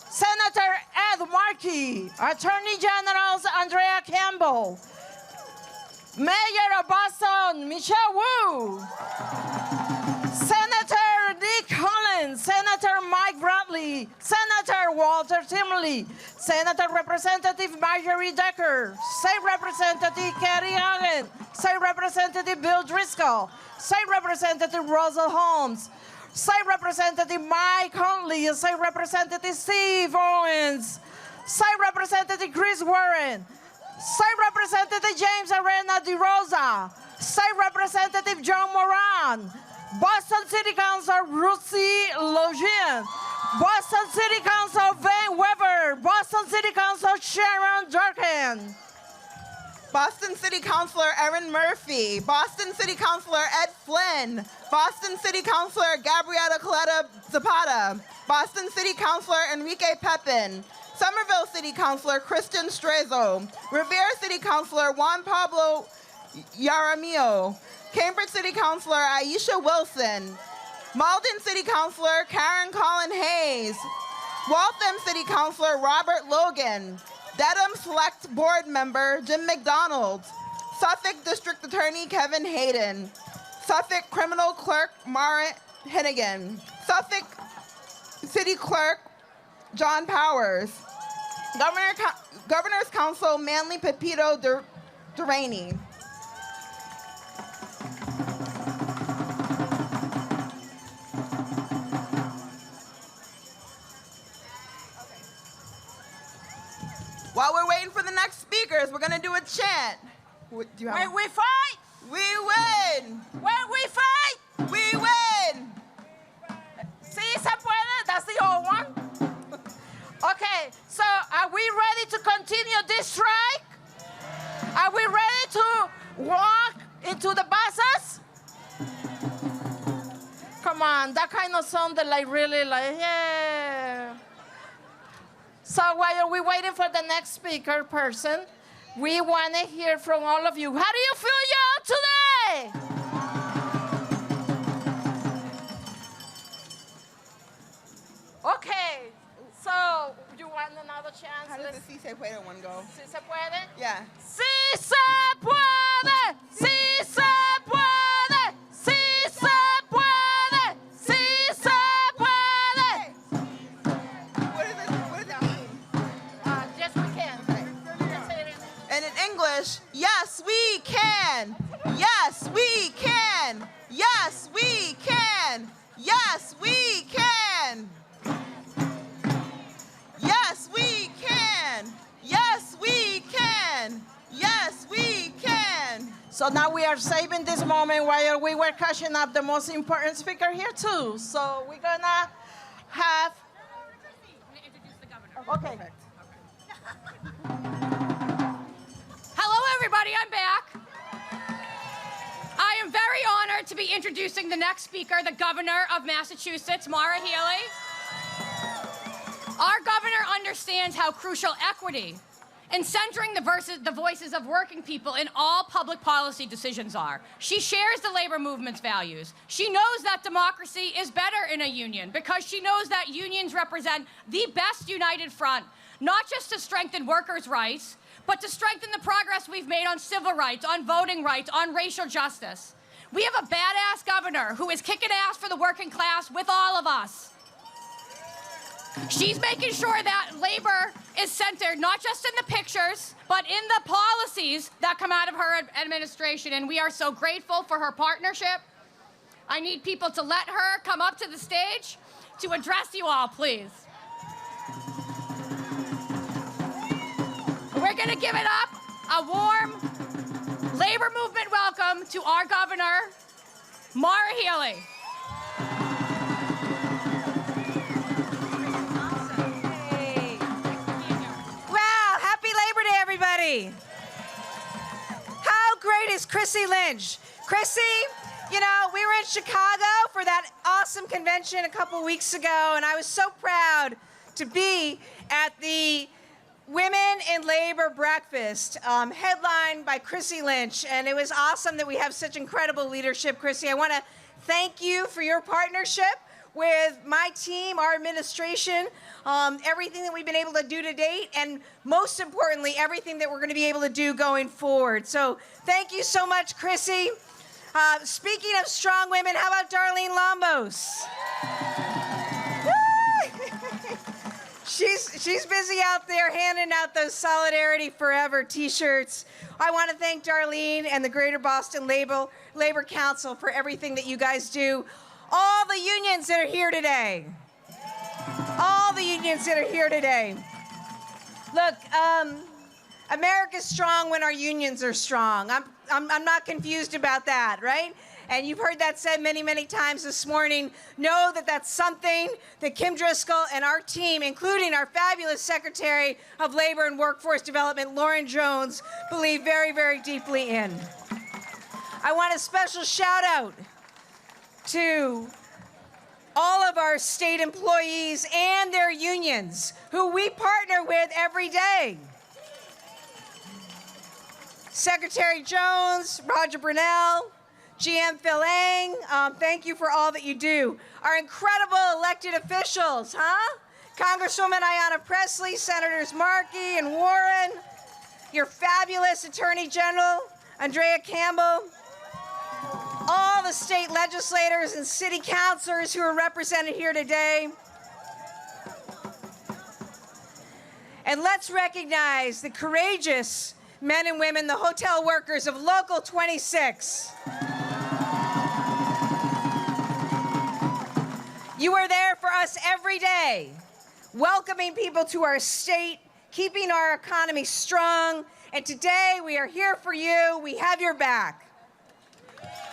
[SPEAKER 4] Senator Ed Markey, Attorney Generals Andrea Campbell, Mayor of Boston, Michelle Wu, Senator Nick Collins, Senator Mike Bradley, Senator Walter Timley, Senator Representative Marjorie Decker, State Representative Kerry Hagen, State Representative Bill Driscoll, State Representative Russell Holmes, State Representative Mike Conley, State Representative Steve Owens, State Representative Chris Warren, State Representative James Arena DeRosa, State Representative John Moran, Boston City Council Ruthie Login, Boston City Council Van Weber, Boston City Council Sharon Durkin,
[SPEAKER 18] Boston City Councilor Erin Murphy, Boston City Councilor Ed Flynn, Boston City Councilor Gabriela Coletta Zapata, Boston City Councilor Enrique Pepin, Somerville City Councilor Kristen Strezo, Revere City Councilor Juan Pablo Yaramio, Cambridge City Councilor Aisha Wilson, Malden City Councilor Karen Collin Hayes, Waltham City Councilor Robert Logan, Dedham Select Board Member Jim McDonald, Suffolk District Attorney Kevin Hayden, Suffolk Criminal Clerk Mara Hennigan, Suffolk City Clerk John Powers, Governor's Council Manly Pepito Duraney. While we're waiting for the next speakers, we're gonna do a chant. When
[SPEAKER 4] we fight,
[SPEAKER 18] we win.
[SPEAKER 4] When we fight,
[SPEAKER 18] we win.
[SPEAKER 4] Sí se puede, that's the old one. Okay, so are we ready to continue this strike? Are we ready to walk into the buses? Come on, that kind of sounded like really like, yeah. So while we're waiting for the next speaker person, we want to hear from all of you. How do you feel y'all today? Okay, so you want another chance?
[SPEAKER 18] How does the Si Se Puede one go?
[SPEAKER 4] Si se puede?
[SPEAKER 18] Yeah.
[SPEAKER 4] Si se puede, si se puede, si se puede, si se puede.
[SPEAKER 18] What does that mean?
[SPEAKER 4] Yes, we can.
[SPEAKER 18] And in English, yes, we can. Yes, we can. Yes, we can. Yes, we can. Yes, we can. Yes, we can. Yes, we can.
[SPEAKER 4] So now we are saving this moment while we were catching up the most important speaker here too. So we're gonna have. Okay.
[SPEAKER 14] Hello, everybody. I'm back. I am very honored to be introducing the next speaker, the Governor of Massachusetts, Maura Healey. Our governor understands how crucial equity and centering the voices of working people in all public policy decisions are. She shares the labor movement's values. She knows that democracy is better in a union because she knows that unions represent the best united front, not just to strengthen workers' rights, but to strengthen the progress we've made on civil rights, on voting rights, on racial justice. We have a badass governor who is kicking ass for the working class with all of us. She's making sure that labor is centered not just in the pictures, but in the policies that come out of her administration, and we are so grateful for her partnership. I need people to let her come up to the stage to address you all, please. We're gonna give it up a warm labor movement welcome to our governor, Maura Healey.
[SPEAKER 19] Everybody. How great is Chrissy Lynch? Chrissy, you know, we were in Chicago for that awesome convention a couple weeks ago, and I was so proud to be at the Women in Labor Breakfast, headlined by Chrissy Lynch, and it was awesome that we have such incredible leadership. Chrissy, I want to thank you for your partnership with my team, our administration, everything that we've been able to do to date, and most importantly, everything that we're going to be able to do going forward. So thank you so much, Chrissy. Speaking of strong women, how about Darlene Lombos? She's busy out there handing out those Solidarity Forever t-shirts. I want to thank Darlene and the Greater Boston Labor Council for everything that you guys do. All the unions that are here today. All the unions that are here today. Look, America's strong when our unions are strong. I'm not confused about that, right? And you've heard that said many, many times this morning. Know that that's something that Kim Driscoll and our team, including our fabulous Secretary of Labor and Workforce Development, Lauren Jones, believe very, very deeply in. I want a special shout out to all of our state employees and their unions who we partner with every day. Secretary Jones, Roger Brunel, GM Phil Ang, thank you for all that you do. Our incredible elected officials, Congresswoman Ayanna Presley, Senators Markey and Warren, your fabulous Attorney General, Andrea Campbell, all the state legislators and city councilors who are represented here today. And let's recognize the courageous men and women, the hotel workers of Local 26. You are there for us every day, welcoming people to our state, keeping our economy strong, and today we are here for you. We have your back.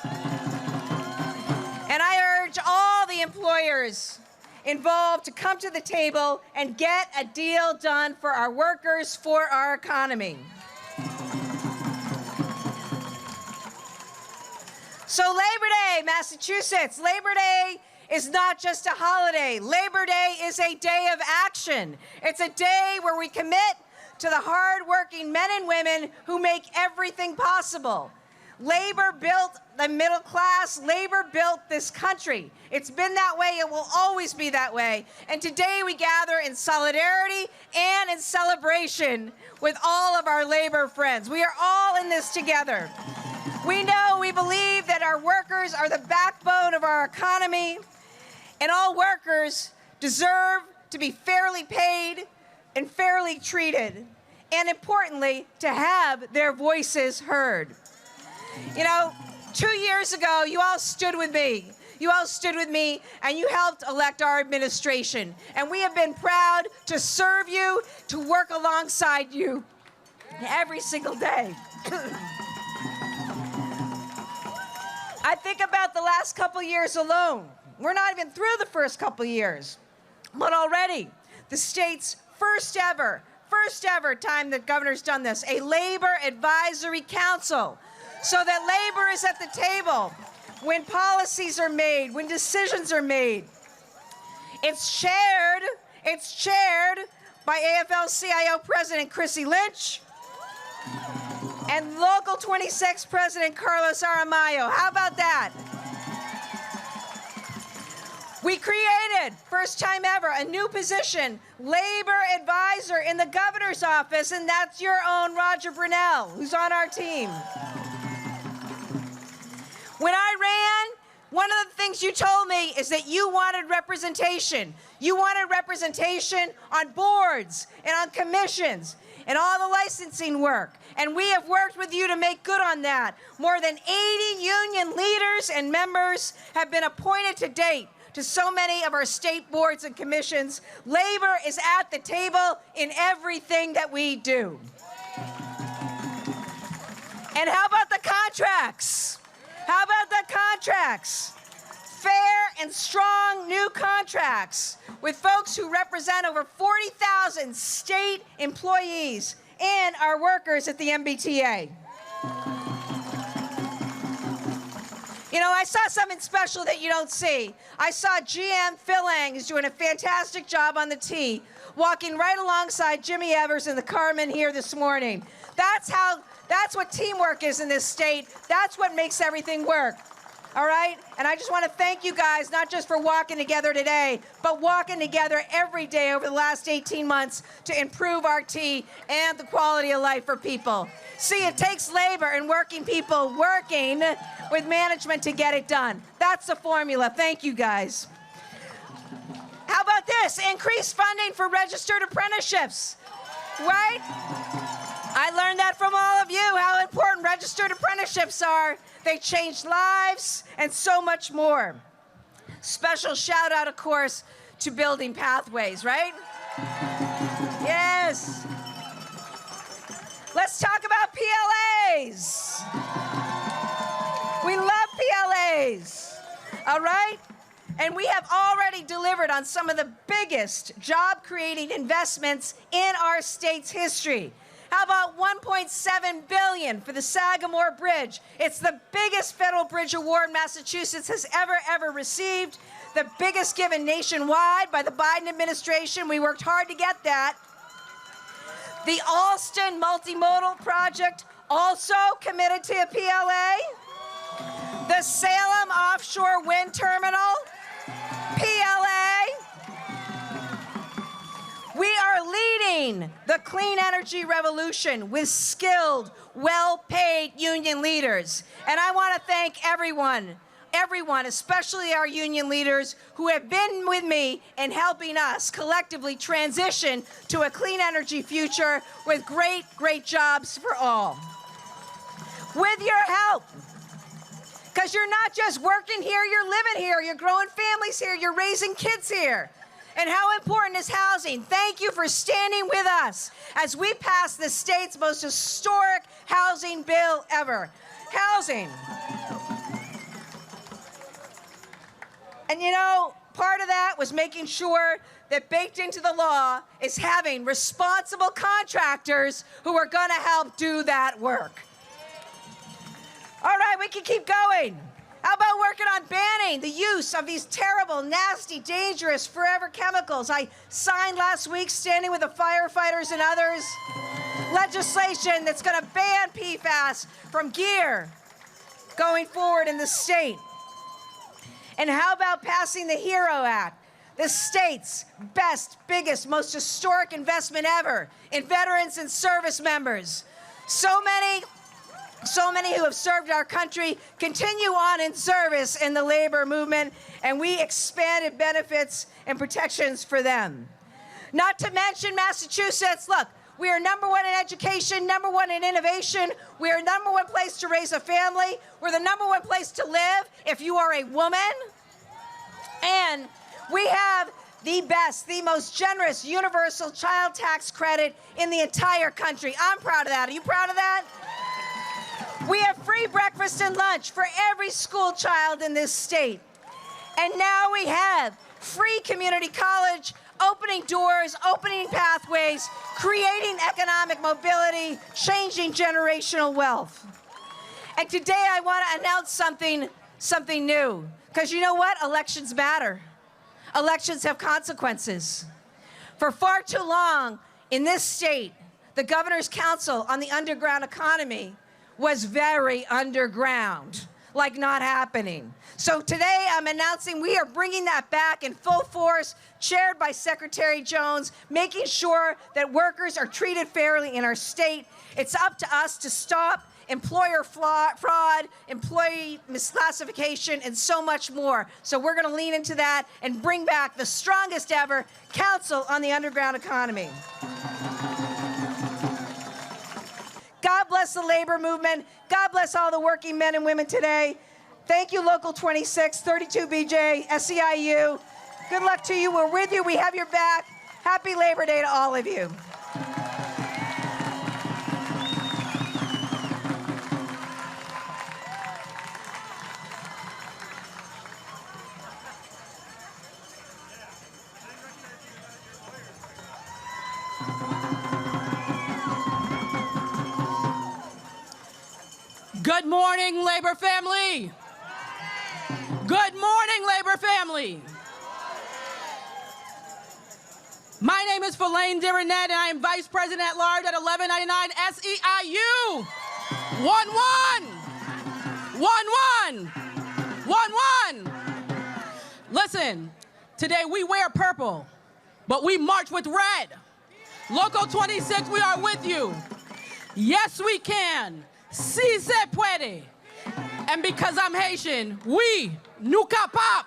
[SPEAKER 19] And I urge all the employers involved to come to the table and get a deal done for our workers, for our economy. So Labor Day, Massachusetts, Labor Day is not just a holiday. Labor Day is a day of action. It's a day where we commit to the hard-working men and women who make everything possible. Labor built the middle class. Labor built this country. It's been that way. It will always be that way. And today we gather in solidarity and in celebration with all of our labor friends. We are all in this together. We know, we believe that our workers are the backbone of our economy, and all workers deserve to be fairly paid and fairly treated, and importantly, to have their voices heard. You know, 2 years ago, you all stood with me. You all stood with me, and you helped elect our administration. And we have been proud to serve you, to work alongside you every single day. I think about the last couple years alone. We're not even through the first couple years. But already, the state's first ever time that governor's done this, a labor advisory council, so that labor is at the table when policies are made, when decisions are made. It's chaired by AFL-CIO President Chrissy Lynch and Local 26 President Carlos Aramayo. How about that? We created, first time ever, a new position, labor advisor in the governor's office, and that's your own Roger Brunel, who's on our team. When I ran, one of the things you told me is that you wanted representation. You wanted representation on boards and on commissions and all the licensing work. And we have worked with you to make good on that. More than 80 union leaders and members have been appointed to date to so many of our state boards and commissions. Labor is at the table in everything that we do. And how about the contracts? How about the contracts? Fair and strong new contracts with folks who represent over 40,000 state employees and our workers at the MBTA. You know, I saw something special that you don't see. I saw GM Phil Ang is doing a fantastic job on the T, walking right alongside Jimmy Evers and the Carmen here this morning. That's what teamwork is in this state. That's what makes everything work. All right? And I just want to thank you guys, not just for walking together today, but walking together every day over the last 18 months to improve our T and the quality of life for people. See, it takes labor and working people working with management to get it done. That's the formula. Thank you, guys. How about this? Increased funding for registered apprenticeships, right? I learned that from all of you, how important registered apprenticeships are. They change lives and so much more. Special shout out, of course, to building pathways, right? Yes. Let's talk about PLAs. We love PLAs, all right? And we have already delivered on some of the biggest job-creating investments in our state's history. How about $1.7 billion for the Sagamore Bridge? It's the biggest federal bridge award Massachusetts has ever received, the biggest given nationwide by the Biden administration. We worked hard to get that. The Alston Multimodal Project, Also committed to a PLA, the Salem Offshore Wind Terminal, PLA. We are leading the clean energy revolution with skilled, well-paid union leaders. And I want to thank everyone, especially our union leaders who have been with me in helping us collectively transition to a clean energy future with great, great jobs for all. With your help, because you're not just working here, you're living here, you're growing families here, you're raising kids here. And how important is housing? Thank you for standing with us as we pass the state's most historic housing bill ever. Housing. And you know, part of that was making sure that baked into the law is having responsible contractors who are going to help do that work. All right, we can keep going. How about working on banning the use of these terrible, nasty, dangerous, forever chemicals? I signed last week, standing with the firefighters and others, legislation that's going to ban PFAS from gear going forward in the state. And how about passing the HERO Act, the state's best, biggest, most historic investment ever in veterans and service members? So many who have served our country continue on in service in the labor movement, and we expanded benefits and protections for them. Not to mention Massachusetts. Look, we are #1 in education, #1 in innovation. We are #1 place to raise a family. We're the #1 place to live if you are a woman. And we have the best, the most generous universal child tax credit in the entire country. I'm proud of that. Are you proud of that? We have free breakfast and lunch for every school child in this state. And now we have free community college, opening doors, opening pathways, creating economic mobility, changing generational wealth. And today I want to announce something new. Because you know what? Elections matter. Elections have consequences. For far too long in this state, the Governor's Council on the Underground Economy was very underground, like not happening. So today I'm announcing we are bringing that back in full force, chaired by Secretary Jones, making sure that workers are treated fairly in our state. It's up to us to stop employer fraud, employee misclassification, and so much more. So we're going to lean into that and bring back the strongest ever Council on the Underground Economy. God bless the labor movement. God bless all the working men and women today. Thank you, Local 26, 32BJ, SEIU. Good luck to you. We're with you. We have your back. Happy Labor Day to all of you.
[SPEAKER 20] Good morning, Labor family. Good morning, Labor family. My name is Felaine Dirinette, and I am Vice President at Large at 1199 SEIU. 1-1. 1-1. 1-1. Listen, today we wear purple, but we march with red. Local 26, we are with you. Yes, we can. Si se puede. And because I'm Haitian, we nunca pop.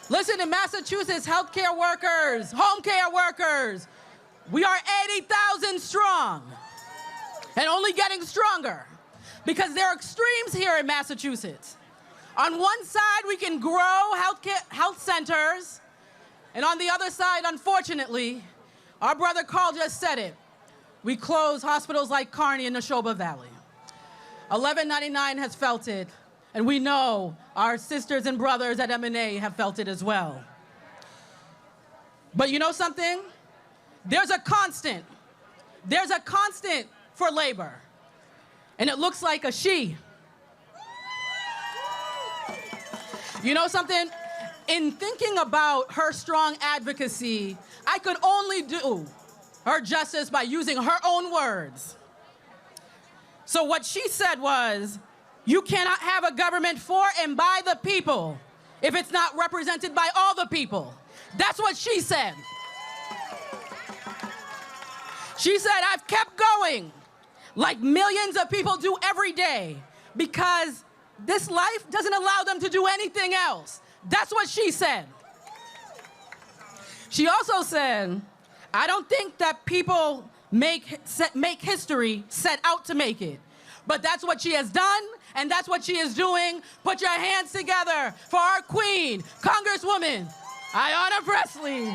[SPEAKER 20] Listen, in Massachusetts, healthcare workers, home care workers, we are 80,000 strong and only getting stronger because there are extremes here in Massachusetts. On one side, we can grow health centers, and on the other side, unfortunately, our brother Carl just said it, we close hospitals like Kearney in Neshoba Valley. 1199 has felt it, and we know our sisters and brothers at M&A have felt it as well. But you know something? There's a constant. There's a constant for labor, and it looks like a she. You know something? In thinking about her strong advocacy, I could only do her justice by using her own words. So what she said was, you cannot have a government for and by the people if it's not represented by all the people. That's what she said. She said, I've kept going like millions of people do every day because this life doesn't allow them to do anything else. That's what she said. She also said, I don't think that people make history set out to make it. But that's what she has done, and that's what she is doing. Put your hands together for our queen, Congresswoman Ayanna Presley.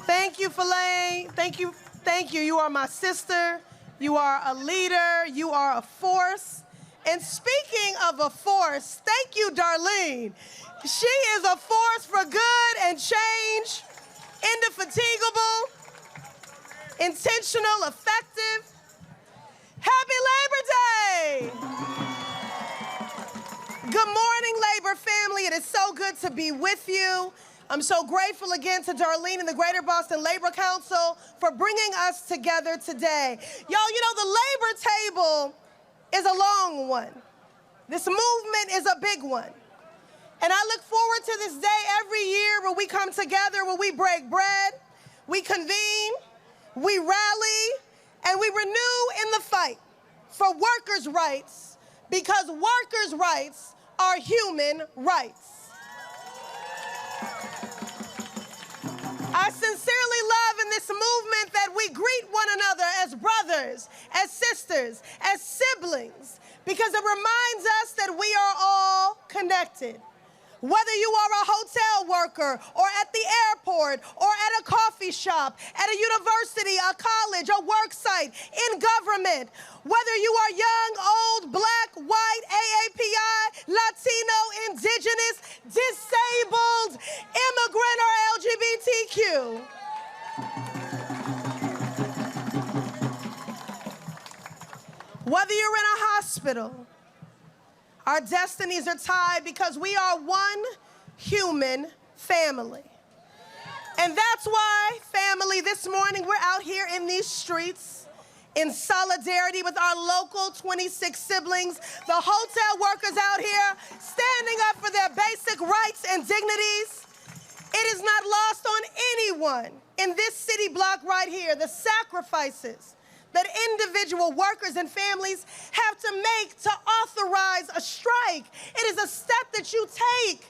[SPEAKER 21] Thank you, Filet. Thank you. Thank you. You are my sister. You are a leader. You are a force. And speaking of a force, thank you, Darlene. She is a force for good and change, indefatigable, intentional, effective. Happy Labor Day! Good morning, Labor family. It is so good to be with you. I'm so grateful again to Darlene and the Greater Boston Labor Council for bringing us together today. Y'all, you know, the labor table is a long one. This movement is a big one. And I look forward to this day every year where we come together, where we break bread, we convene, we rally, and we renew in the fight for workers' rights, because workers' rights are human rights. I sincerely love in this movement that we greet one another as brothers, as sisters, as siblings, because it reminds us that we are all connected. Whether you are a hotel worker or at the airport or at a coffee shop, at a university, a college, a work site, in government, whether you are young, old, black, white, AAPI, Latino, indigenous, disabled, immigrant, or LGBTQ. Whether you're in a hospital, our destinies are tied because we are one human family. And that's why, family, this morning we're out here in these streets in solidarity with our local 26 siblings, the hotel workers out here standing up for their basic rights and dignities. It is not lost on anyone in this city block right here, the sacrifices that individual workers and families have to make to authorize a strike. It is a step that you take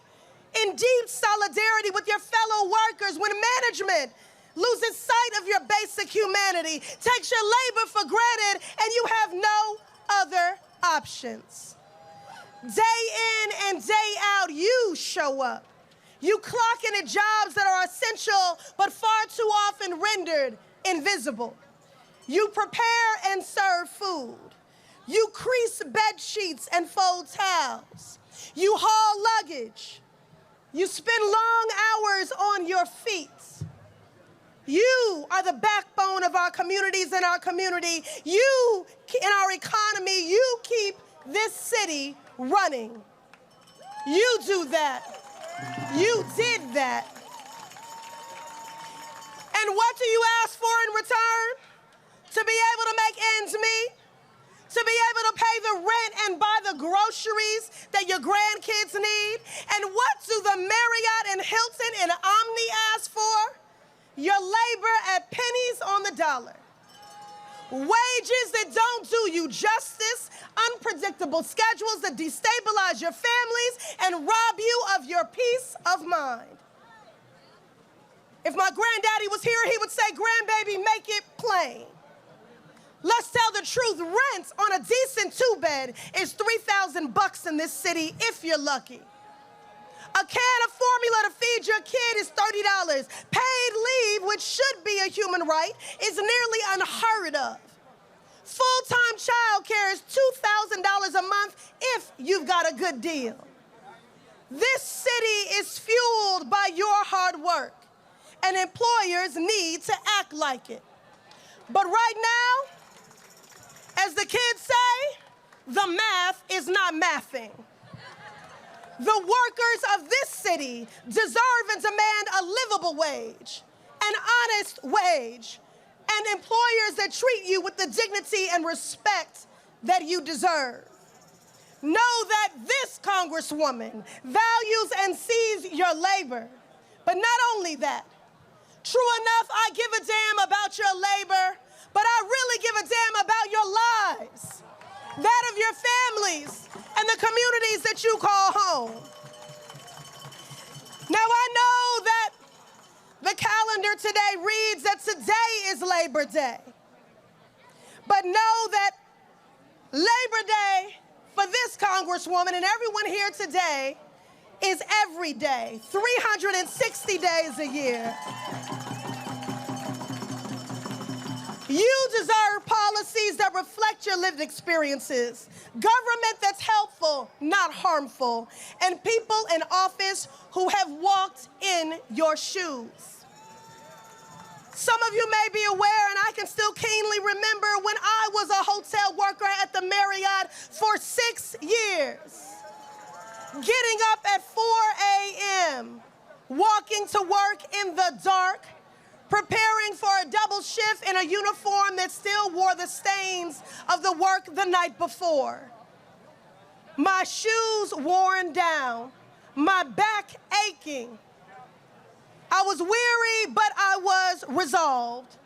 [SPEAKER 21] in deep solidarity with your fellow workers when management loses sight of your basic humanity, takes your labor for granted, and you have no other options. Day in and day out, you show up. You clock in at jobs that are essential but far too often rendered invisible. You prepare and serve food. You crease bed sheets and fold towels. You haul luggage. You spend long hours on your feet. You are the backbone of our communities and our community. You, in our economy, you keep this city running. You do that. You did that. And what do you ask for in return? To be able to make ends meet, to be able to pay the rent and buy the groceries that your grandkids need. And what do the Marriott and Hilton and Omni ask for? Your labor at pennies on the dollar. Wages that don't do you justice, unpredictable schedules that destabilize your families and rob you of your peace of mind. If my granddaddy was here, he would say, grandbaby, make it plain. Let's tell the truth, rent on a decent two-bed is $3,000 in this city if you're lucky. A can of formula to feed your kid is $30. Paid leave, which should be a human right, is nearly unheard of. Full-time child care is $2,000 a month if you've got a good deal. This city is fueled by your hard work, and employers need to act like it. But right now, As the kids say, the math is not mathing. The workers of this city deserve and demand a livable wage, an honest wage, and employers that treat you with the dignity and respect that you deserve. Know that this Congresswoman values and sees your labor, but not only that. True enough, I give a damn about your labor, but I really give a damn about your lives, that of your families, and the communities that you call home. Now, I know that the calendar today reads that today is Labor Day, but know that Labor Day for this Congresswoman and everyone here today is every day, 360 days a year. You deserve policies that reflect your lived experiences, government that's helpful, not harmful, and people in office who have walked in your shoes. Some of you may be aware, and I can still keenly remember when I was a hotel worker at the Marriott for 6 years, getting up at 4 a.m., walking to work in the dark, preparing for a double shift in a uniform that still wore the stains of the work the night before. My shoes worn down, my back aching. I was weary, but I was resolved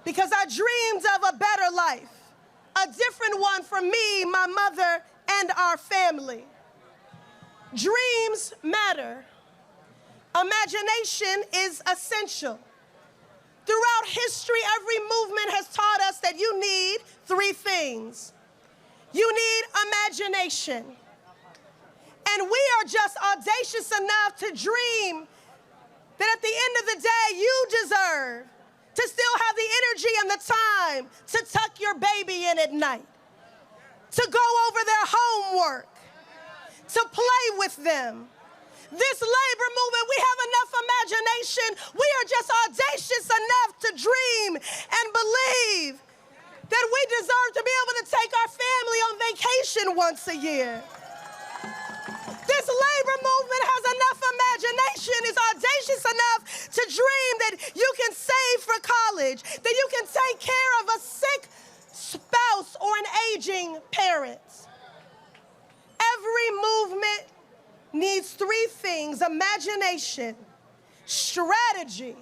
[SPEAKER 21] because I dreamed of a better life, a different one for me, my mother, and our family. Dreams matter. Imagination is essential. Throughout history, every movement has taught us that you need 3 things. You need imagination. And we are just audacious enough to dream that at the end of the day, you deserve to still have the energy and the time to tuck your baby in at night, to go over their homework, to play with them. This labor movement, we have enough imagination. We are just audacious enough to dream and believe that we deserve to be able to take our family on vacation once a year. This labor movement has enough imagination, is audacious enough to dream that you can save for college, that you can take care of a sick spouse or an aging parent. Every movement needs 3 things: imagination, strategy.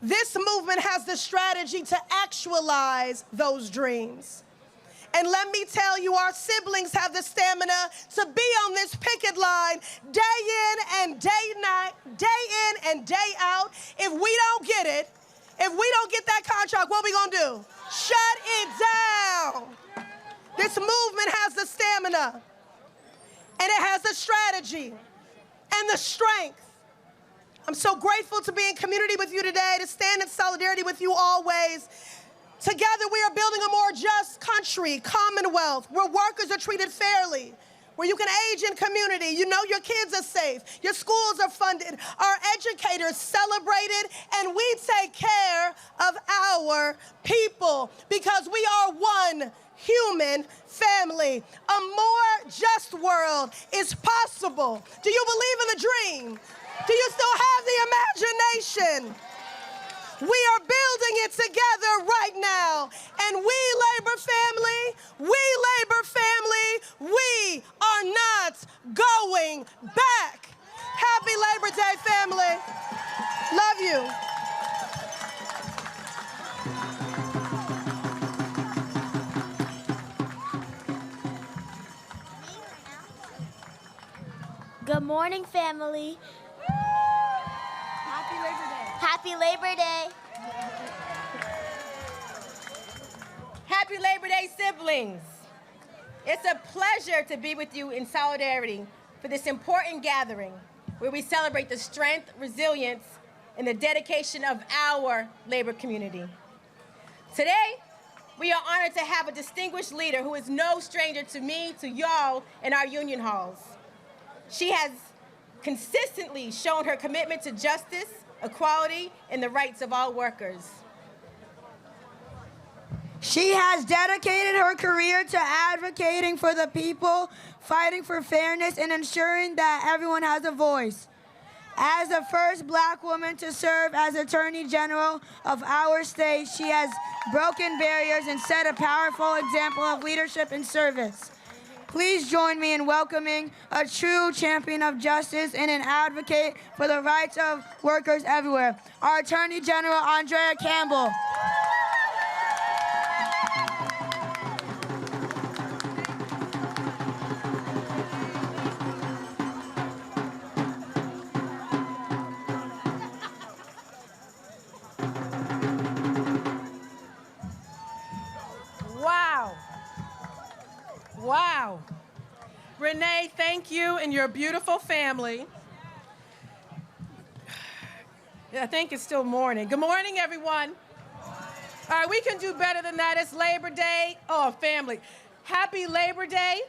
[SPEAKER 21] This movement has the strategy to actualize those dreams. And let me tell you, our siblings have the stamina to be on this picket line day in and day out. If we don't get it, if we don't get that contract, what are we gonna do? Shut it down. This movement has the stamina, and it has the strategy and the strength. I'm so grateful to be in community with you today, to stand in solidarity with you always. Together we are building a more just country, commonwealth, where workers are treated fairly, where you can age in community, you know your kids are safe, your schools are funded, our educators celebrated, and we take care of our people because we are one human family. A more just world is possible. Do you believe in the dream? Do you still have the imagination? We are building it together right now. And we, Labor family, we are not going back. Happy Labor Day, family. Love you.
[SPEAKER 5] Good morning, family.
[SPEAKER 1] Happy Labor Day.
[SPEAKER 5] Happy Labor Day.
[SPEAKER 22] Happy Labor Day, siblings. It's a pleasure to be with you in solidarity for this important gathering where we celebrate the strength, resilience, and the dedication of our labor community. Today, we are honored to have a distinguished leader who is no stranger to me, to y'all in our union halls. She has consistently shown her commitment to justice, equality, and the rights of all workers.
[SPEAKER 2] She has dedicated her career to advocating for the people, fighting for fairness, and ensuring that everyone has a voice. As the first Black woman to serve as Attorney General of our state, she has broken barriers and set a powerful example of leadership and service. Please join me in welcoming a true champion of justice and an advocate for the rights of workers everywhere, our Attorney General, Andrea Campbell.
[SPEAKER 20] Wow. Wow. Renee, thank you and your beautiful family. I think it's still morning. Good morning, everyone. All right, we can do better than that. It's Labor Day. Oh, family. Happy Labor Day.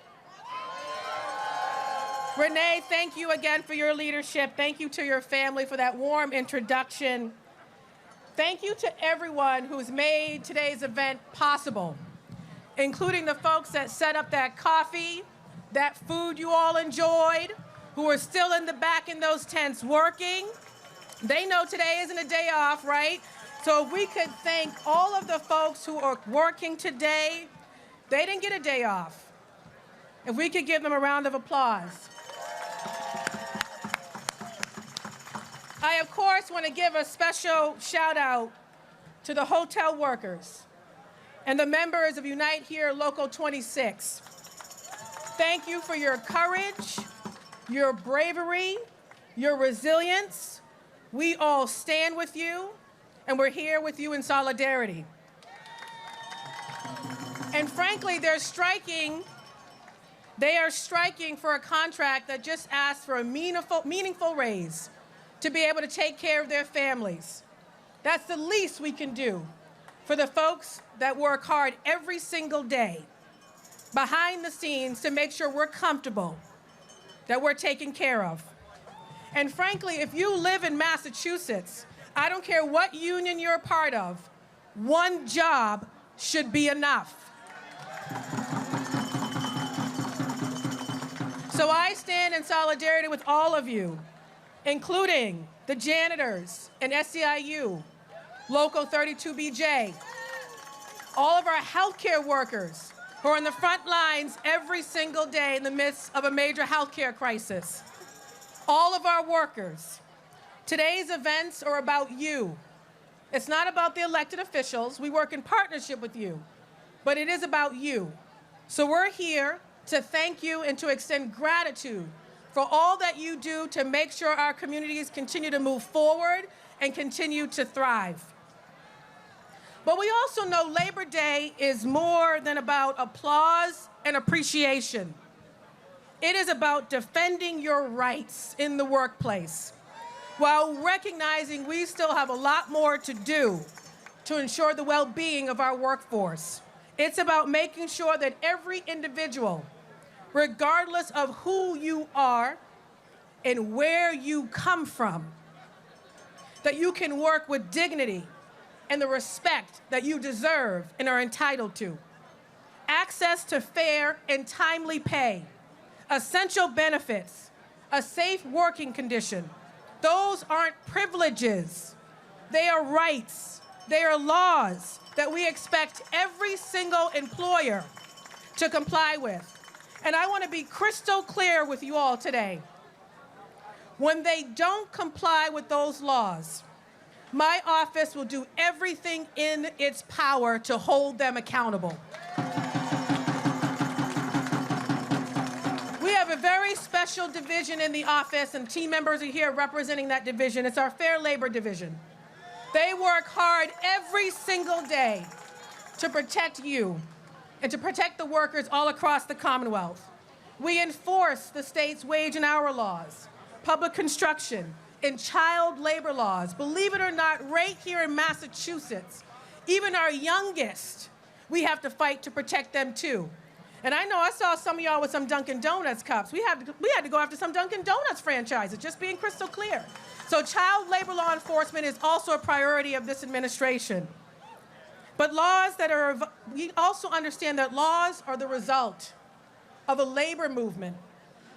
[SPEAKER 20] Renee, thank you again for your leadership. Thank you to your family for that warm introduction. Thank you to everyone who's made today's event possible, including the folks that set up that coffee, that food you all enjoyed, who are still in the back in those tents working. They know today isn't a day off, right? So if we could thank all of the folks who are working today, they didn't get a day off. If we could give them a round of applause. I, of course, want to give a special shout out to the hotel workers and the members of Unite Here Local 26. Thank you for your courage, your bravery, your resilience. We all stand with you, and we're here with you in solidarity. And frankly, they are striking for a contract that just asked for a meaningful raise to be able to take care of their families. That's the least we can do for the folks that work hard every single day behind the scenes to make sure we're comfortable, that we're taken care of. And frankly, if you live in Massachusetts, I don't care what union you're a part of, one job should be enough. So I stand in solidarity with all of you, including the janitors and SEIU, Local 32BJ, all of our healthcare workers who are in the front lines every single day in the midst of a major healthcare crisis, all of our workers. Today's events are about you. It's not about the elected officials. We work in partnership with you, but it is about you. So we're here to thank you and to extend gratitude for all that you do to make sure our communities continue to move forward and continue to thrive. But we also know Labor Day is more than about applause and appreciation. It is about defending your rights in the workplace, while recognizing we still have a lot more to do to ensure the well-being of our workforce. It's about making sure that every individual, regardless of who you are and where you come from, that you can work with dignity and the respect that you deserve and are entitled to. Access to fair and timely pay, essential benefits, a safe working condition. Those aren't privileges. They are rights. They are laws that we expect every single employer to comply with. And I want to be crystal clear with you all today. When they don't comply with those laws, my office will do everything in its power to hold them accountable. We have a very special division in the office, and team members are here representing that division. It's our Fair Labor Division. They work hard every single day to protect you and to protect the workers all across the Commonwealth. We enforce the state's wage and hour laws, public construction, and child labor laws. Believe it or not, right here in Massachusetts, even our youngest, we have to fight to protect them too. And I know I saw some of y'all with some Dunkin' Donuts cups. We had to go after some Dunkin' Donuts franchises, just being crystal clear. So child labor law enforcement is also a priority of this administration. But we also understand that laws are the result of a labor movement,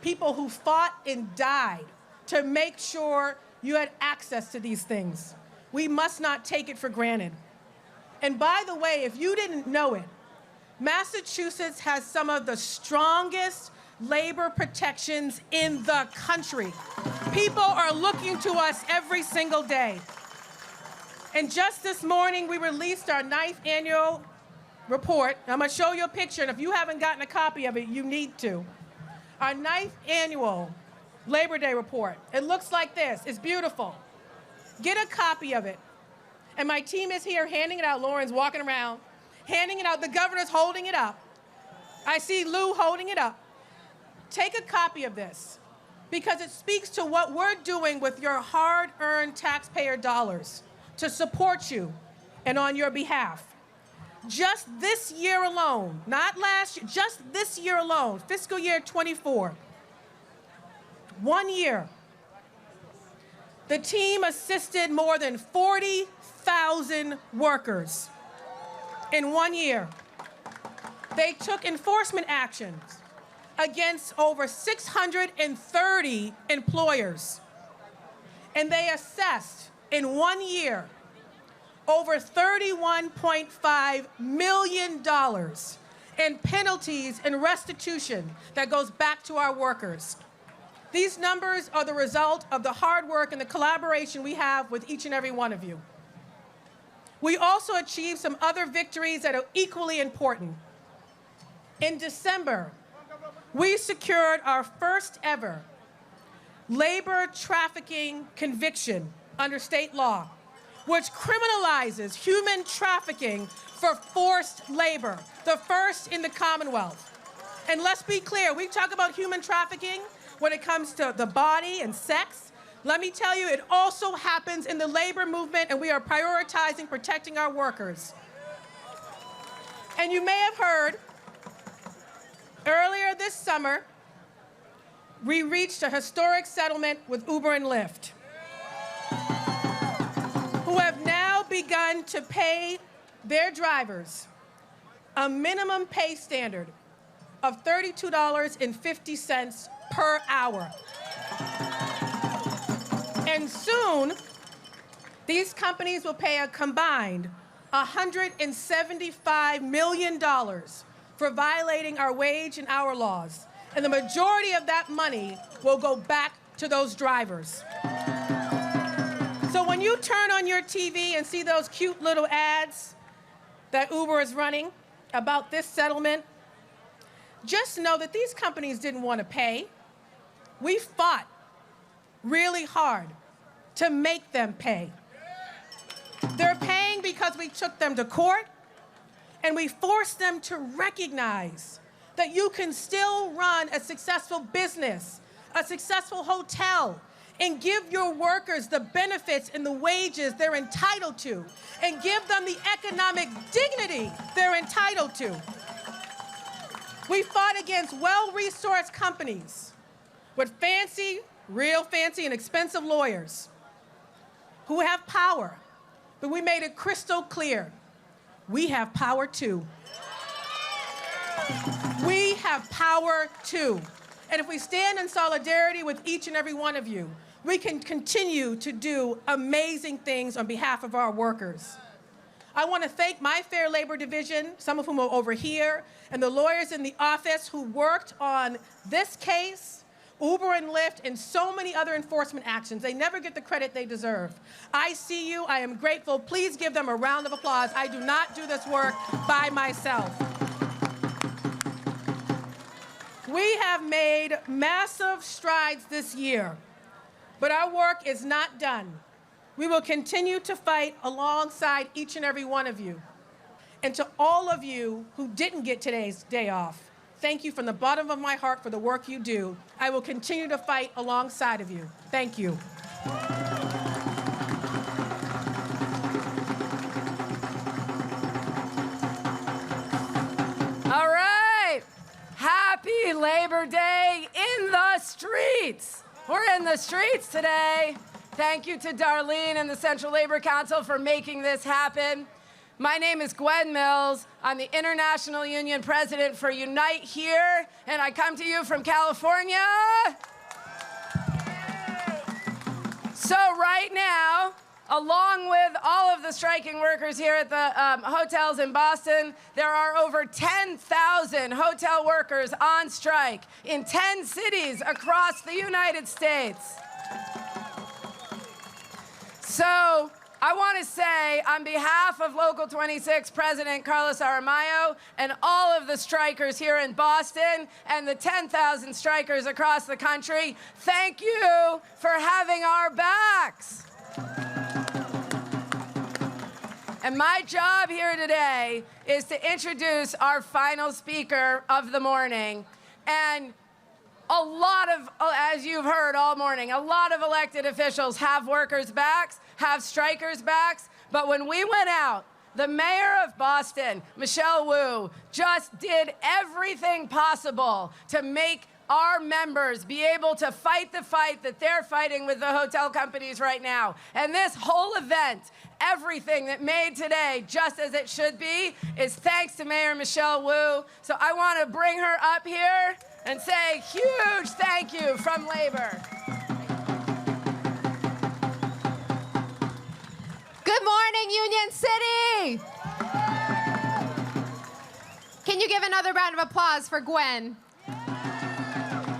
[SPEAKER 20] people who fought and died to make sure you had access to these things. We must not take it for granted. And by the way, if you didn't know it, Massachusetts has some of the strongest labor protections in the country. People are looking to us every single day. And just this morning, we released our 9th annual report. I'm going to show you a picture, and if you haven't gotten a copy of it, you need to. Our 9th annual Labor Day report. It looks like this. It's beautiful. Get a copy of it. And my team is here handing it out. Lauren's walking around, handing it out. The governor's holding it up. I see Lou holding it up. Take a copy of this because it speaks to what we're doing with your hard-earned taxpayer dollars to support you and on your behalf. Just this year alone, not last year, just this year alone, fiscal year 24, 1 year, the team assisted more than 40,000 workers in 1 year. They took enforcement actions against over 630 employers, and they assessed in 1 year over $31.5 million in penalties and restitution that goes back to our workers. These numbers are the result of the hard work and the collaboration we have with each and every one of you. We also achieved some other victories that are equally important. In December, we secured our first ever labor trafficking conviction under state law, which criminalizes human trafficking for forced labor, the first in the Commonwealth. And let's be clear, we talk about human trafficking when it comes to the body and sex. Let me tell you, it also happens in the labor movement, and we are prioritizing protecting our workers. And you may have heard, earlier this summer, we reached a historic settlement with Uber and Lyft, who have now begun to pay their drivers a minimum pay standard of $32.50 per hour. And soon, these companies will pay a combined $175 million for violating our wage and hour laws. And the majority of that money will go back to those drivers. So when you turn on your TV and see those cute little ads that Uber is running about this settlement, just know that these companies didn't want to pay. We fought really hard to make them pay. They're paying because we took them to court and we forced them to recognize that you can still run a successful business, a successful hotel, and give your workers the benefits and the wages they're entitled to, and give them the economic dignity they're entitled to. We fought against well-resourced companies with fancy, real fancy and expensive lawyers who have power, but we made it crystal clear, we have power too. We have power too. And if we stand in solidarity with each and every one of you, we can continue to do amazing things on behalf of our workers. I want to thank my Fair Labor Division, some of whom are over here, and the lawyers in the office who worked on this case, Uber and Lyft, and so many other enforcement actions. They never get the credit they deserve. I see you. I am grateful. Please give them a round of applause. I do not do this work by myself. We have made massive strides this year, but our work is not done. We will continue to fight alongside each and every one of you. And to all of you who didn't get today's day off, thank you from the bottom of my heart for the work you do. I will continue to fight alongside of you. Thank you.
[SPEAKER 7] All right. Happy Labor Day in the streets. We're in the streets today. Thank you to Darlene and the Central Labor Council for making this happen. My name is Gwen Mills. I'm the International Union President for Unite Here, and I come to you from California. So right now, along with all of the striking workers here at the hotels in Boston, there are over 10,000 hotel workers on strike in 10 cities across the United States. So I want to say, on behalf of Local 26 President Carlos Aramayo and all of the strikers here in Boston and the 10,000 strikers across the country, thank you for having our backs. And my job here today is to introduce our final speaker of the morning. And a lot of, as you've heard all morning, a lot of elected officials have workers' backs, have strikers' backs. But when we went out, the mayor of Boston, Michelle Wu, just did everything possible to make our members be able to fight the fight that they're fighting with the hotel companies right now. And this whole event, everything that made today just as it should be, is thanks to Mayor Michelle Wu. So I want to bring her up here and say huge thank you from labor.
[SPEAKER 8] Good morning, Union City! Can you give another round of applause for Gwen?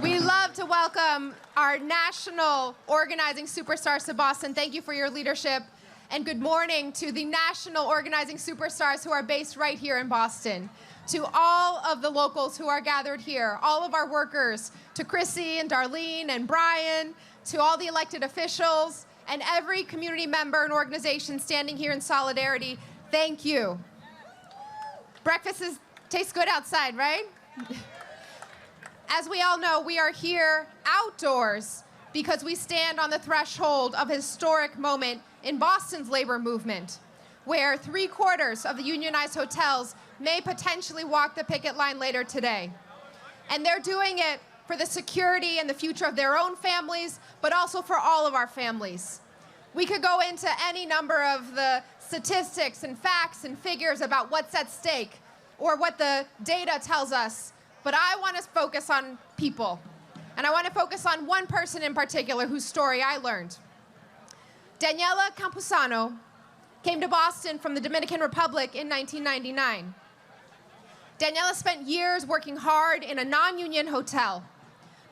[SPEAKER 8] We love to welcome our national organizing superstars to Boston. Thank you for your leadership. And good morning to the national organizing superstars who are based right here in Boston. To all of the locals who are gathered here, all of our workers, to Chrissy and Darlene and Brian, to all the elected officials, and every community member and organization standing here in solidarity, thank you. Breakfast tastes good outside, right? As we all know, we are here outdoors because we stand on the threshold of a historic moment in Boston's labor movement, where 3/4 of the unionized hotels may potentially walk the picket line later today. And they're doing it for the security and the future of their own families, but also for all of our families. We could go into any number of the statistics and facts and figures about what's at stake or what the data tells us, but I want to focus on people. And I want to focus on one person in particular whose story I learned. Daniela Campuzano came to Boston from the Dominican Republic in 1999. Daniela spent years working hard in a non-union hotel.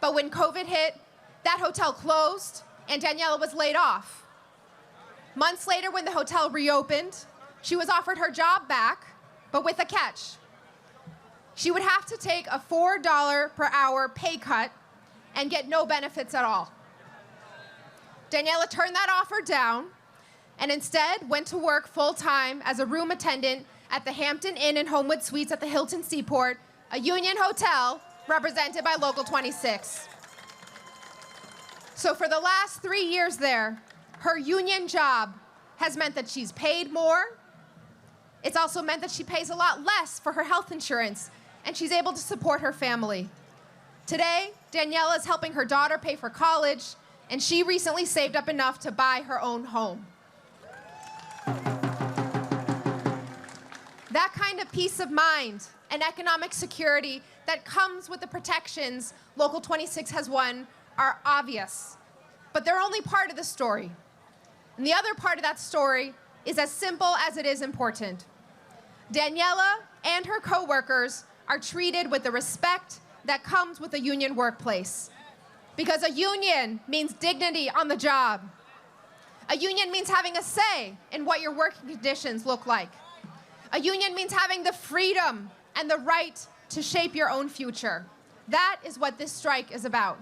[SPEAKER 8] But when COVID hit, that hotel closed and Daniela was laid off. Months later, when the hotel reopened, she was offered her job back, but with a catch. She would have to take a $4 per hour pay cut and get no benefits at all. Daniela turned that offer down and instead went to work full-time as a room attendant at the Hampton Inn and Homewood Suites at the Hilton Seaport, a union hotel represented by Local 26. So for the last 3 years there, her union job has meant that she's paid more. It's also meant that she pays a lot less for her health insurance, and she's able to support her family. Today, Daniela is helping her daughter pay for college, and she recently saved up enough to buy her own home. That kind of peace of mind and economic security that comes with the protections Local 26 has won are obvious, but they're only part of the story. And the other part of that story is as simple as it is important. Daniela and her coworkers are treated with the respect that comes with a union workplace. Because a union means dignity on the job. A union means having a say in what your working conditions look like. A union means having the freedom and the right to shape your own future. That is what this strike is about.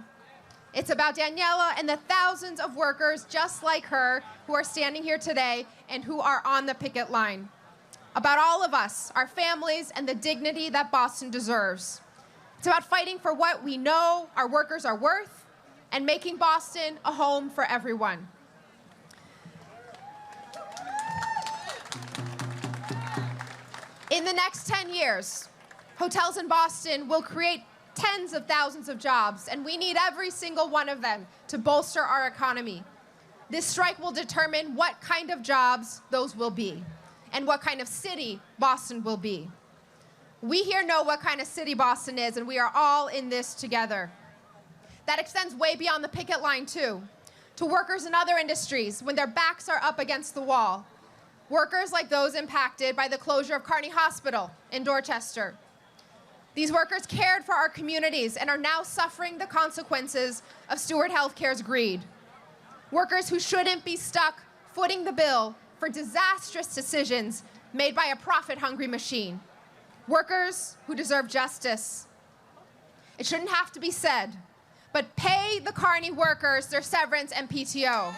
[SPEAKER 8] It's about Daniela and the thousands of workers just like her who are standing here today and who are on the picket line. About all of us, our families, and the dignity that Boston deserves. It's about fighting for what we know our workers are worth and making Boston a home for everyone. In the next 10 years, hotels in Boston will create tens of thousands of jobs, and we need every single one of them to bolster our economy. This strike will determine what kind of jobs those will be. and what kind of city Boston will be. We here know what kind of city Boston is, and we are all in this together. That extends way beyond the picket line, too, to workers in other industries when their backs are up against the wall. Workers like those impacted by the closure of Carney Hospital in Dorchester. These workers cared for our communities and are now suffering the consequences of Steward Healthcare's greed. Workers who shouldn't be stuck footing the bill for disastrous decisions made by a profit-hungry machine. Workers who deserve justice. It shouldn't have to be said, but pay the Carney workers their severance and PTO.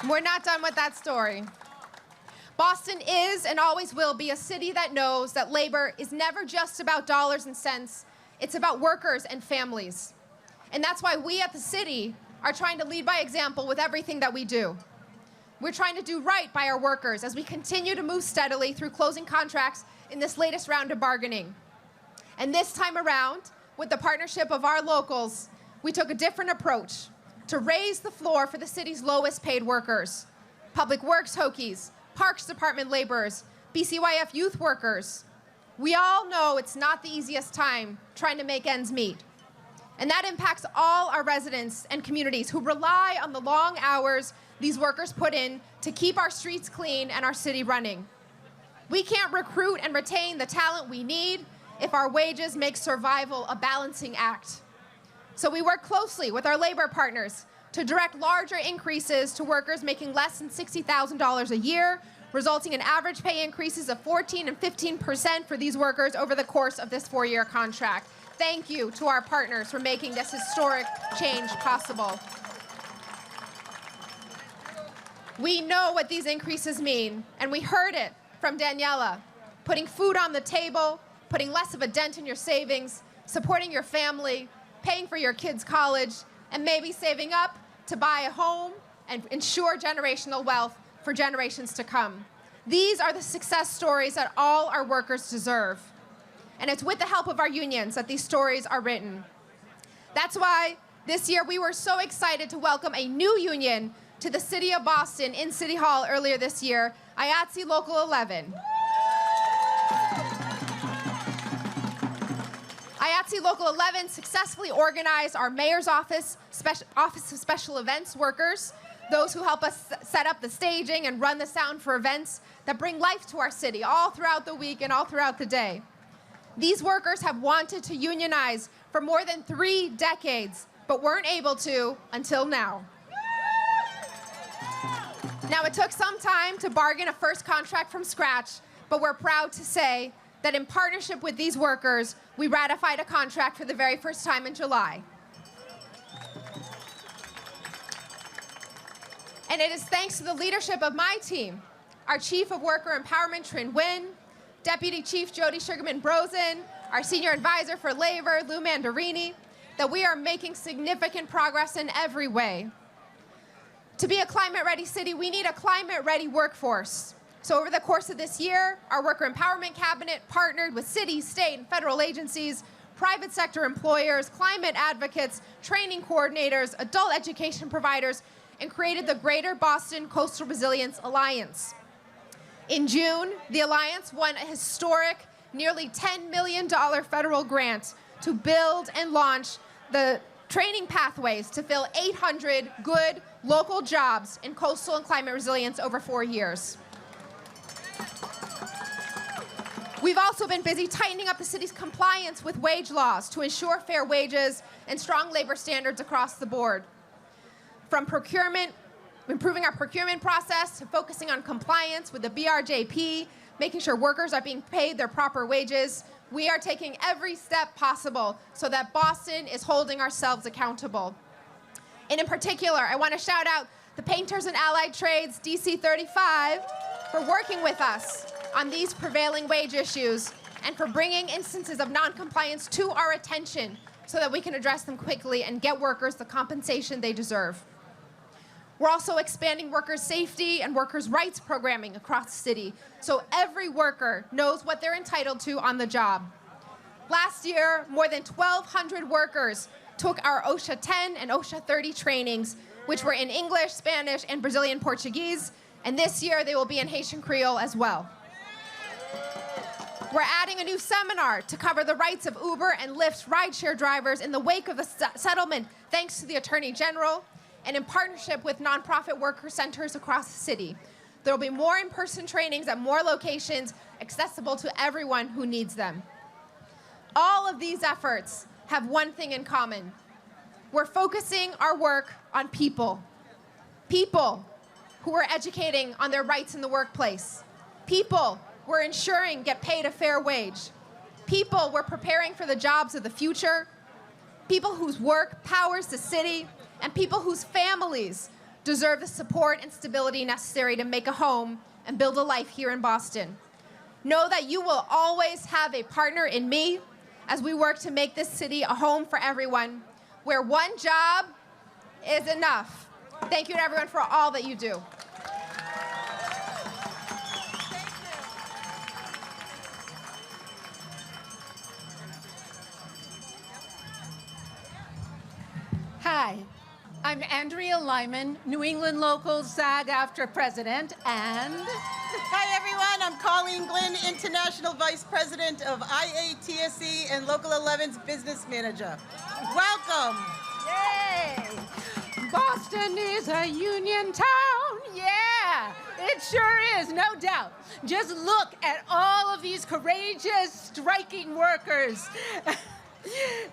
[SPEAKER 8] We're not done with that story. Boston is and always will be a city that knows that labor is never just about dollars and cents, it's about workers and families. And that's why we at the city are trying to lead by example with everything that we do. We're trying to do right by our workers as we continue to move steadily through closing contracts in this latest round of bargaining. And this time around, with the partnership of our locals, we took a different approach to raise the floor for the city's lowest paid workers, public works hokies, Parks Department laborers, BCYF youth workers. We all know it's not the easiest time trying to make ends meet. And that impacts all our residents and communities who rely on the long hours these workers put in to keep our streets clean and our city running. We can't recruit and retain the talent we need if our wages make survival a balancing act. So we work closely with our labor partners to direct larger increases to workers making less than $60,000 a year, resulting in average pay increases of 14% and 15% for these workers over the course of this 4-year contract. Thank you to our partners for making this historic change possible. We know what these increases mean, and we heard it from Daniela. Putting food on the table, putting less of a dent in your savings, supporting your family, paying for your kids' college, and maybe saving up to buy a home and ensure generational wealth for generations to come. These are the success stories that all our workers deserve. And it's with the help of our unions that these stories are written. That's why this year we were so excited to welcome a new union to the City of Boston in City Hall earlier this year, IATSE Local 11. IATSE Local 11 successfully organized our mayor's office of special events workers, those who help us set up the staging and run the sound for events that bring life to our city all throughout the week and all throughout the day. These workers have wanted to unionize for more than 3 decades, but weren't able to until now. Now, it took some time to bargain a first contract from scratch, but we're proud to say that in partnership with these workers, we ratified a contract for the very first time in July. And it is thanks to the leadership of my team, our Chief of Worker Empowerment, Trin Nguyen, Deputy Chief Jody Sugarman-Brosen, our Senior Advisor for Labor, Lou Mandarini, that we are making significant progress in every way. To be a climate-ready city, we need a climate-ready workforce. So over the course of this year, our Worker Empowerment Cabinet partnered with city, state, and federal agencies, private sector employers, climate advocates, training coordinators, adult education providers, and created the Greater Boston Coastal Resilience Alliance. In June, the Alliance won a historic, nearly $10 million federal grant to build and launch the training pathways to fill 800 good local jobs in coastal and climate resilience over 4 years. We've also been busy tightening up the city's compliance with wage laws to ensure fair wages and strong labor standards across the board. From procurement, improving our procurement process, to focusing on compliance with the BRJP, making sure workers are being paid their proper wages, we are taking every step possible so that Boston is holding ourselves accountable. And in particular, I want to shout out the Painters and Allied Trades DC 35 for working with us on these prevailing wage issues and for bringing instances of noncompliance to our attention so that we can address them quickly and get workers the compensation they deserve. We're also expanding workers' safety and workers' rights programming across the city so every worker knows what they're entitled to on the job. Last year, more than 1,200 workers took our OSHA 10 and OSHA 30 trainings, which were in English, Spanish, and Brazilian Portuguese, and this year they will be in Haitian Creole as well. We're adding a new seminar to cover the rights of Uber and Lyft rideshare drivers in the wake of the settlement, thanks to the Attorney General, and in partnership with nonprofit worker centers across the city. There will be more in-person trainings at more locations, accessible to everyone who needs them. All of these efforts have one thing in common. We're focusing our work on people. People who are educating on their rights in the workplace. People we're ensuring get paid a fair wage. People we're preparing for the jobs of the future. People whose work powers the city, and people whose families deserve the support and stability necessary to make a home and build a life here in Boston. Know that you will always have a partner in me as we work to make this city a home for everyone, where one job is enough. Thank you to everyone for all that you do.
[SPEAKER 3] Hi, I'm Andrea Lyman, New England local SAG-AFTRA president, and...
[SPEAKER 9] Hi everyone, I'm Colleen Glynn, International Vice President of IATSE and Local 11's Business Manager. Welcome.
[SPEAKER 3] Yay! Boston is a union town, yeah! It sure is, no doubt. Just look at all of these courageous striking workers.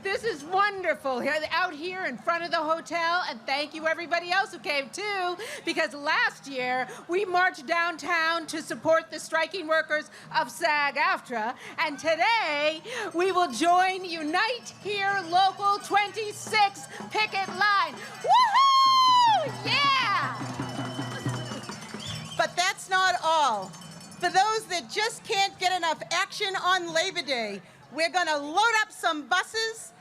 [SPEAKER 3] This is wonderful, out here in front of the hotel, and thank you everybody else who came too, because last year we marched downtown to support the striking workers of SAG-AFTRA, and today we will join Unite Here Local 26 picket line. Woohoo! Yeah!
[SPEAKER 9] But that's not all. For those that just can't get enough action on Labor Day, we're going to load up some buses,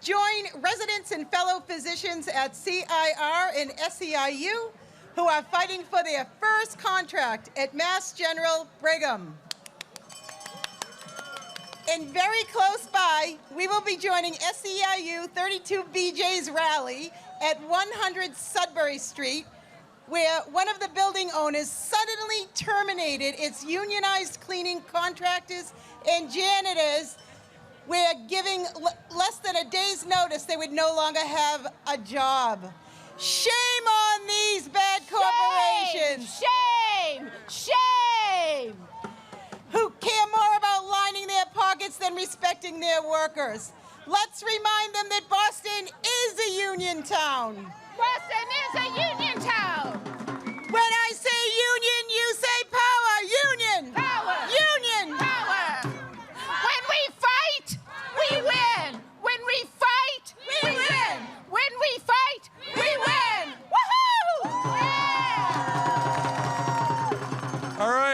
[SPEAKER 9] join residents and fellow physicians at CIR and SEIU who are fighting for their first contract at Mass General Brigham. And very close by, we will be joining SEIU 32BJ's rally at 100 Sudbury Street, where one of the building owners suddenly terminated its unionized cleaning contractors and janitors, where giving less than a day's notice they would no longer have a job. Shame on these bad corporations.
[SPEAKER 3] Shame! Shame!
[SPEAKER 9] Who care more about lining their pockets than respecting their workers. Let's remind them that Boston is a union town.
[SPEAKER 3] Boston is a union town.
[SPEAKER 9] When I say union, you say power. Union.
[SPEAKER 3] Power.
[SPEAKER 9] Union.
[SPEAKER 3] Power. When we fight, we win. When we fight, we win. When we fight, we win. Woohoo! Yeah!
[SPEAKER 23] All right.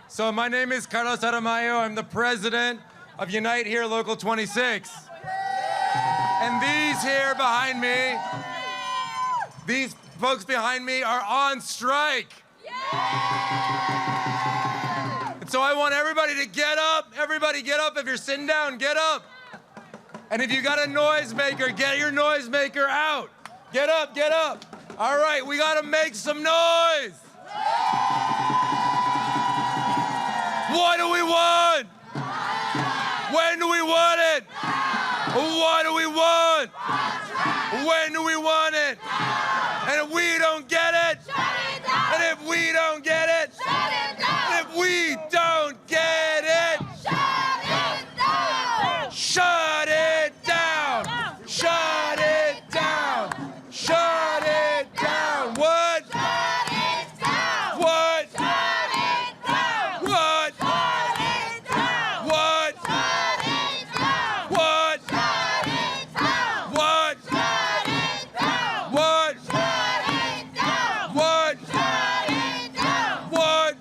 [SPEAKER 23] So my name is Carlos Aramayo. I'm the president of Unite Here Local 26. And these here behind me, these folks behind me are on strike. And so I want everybody to get up. Everybody get up. If you're sitting down, get up. And if you got a noisemaker, get your noisemaker out. Get up, get up. All right, we got to make some noise. What do we want? When do we want it? What do we want? When do we want it? And if we don't get it, and if we don't get it, and if we don't get it, shut it down. Shut it down. Shut it down. What? What? What? What? What? What? What? What?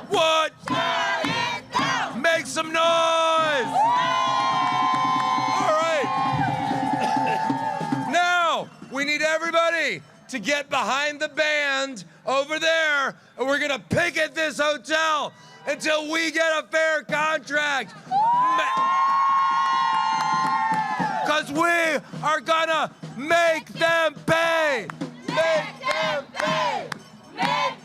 [SPEAKER 23] What? What? Make some noise! All right. Now, we need everybody to get behind the band over there, and we're gonna picket this hotel until we get a fair contract. Because we are gonna make them pay. Make them pay. Make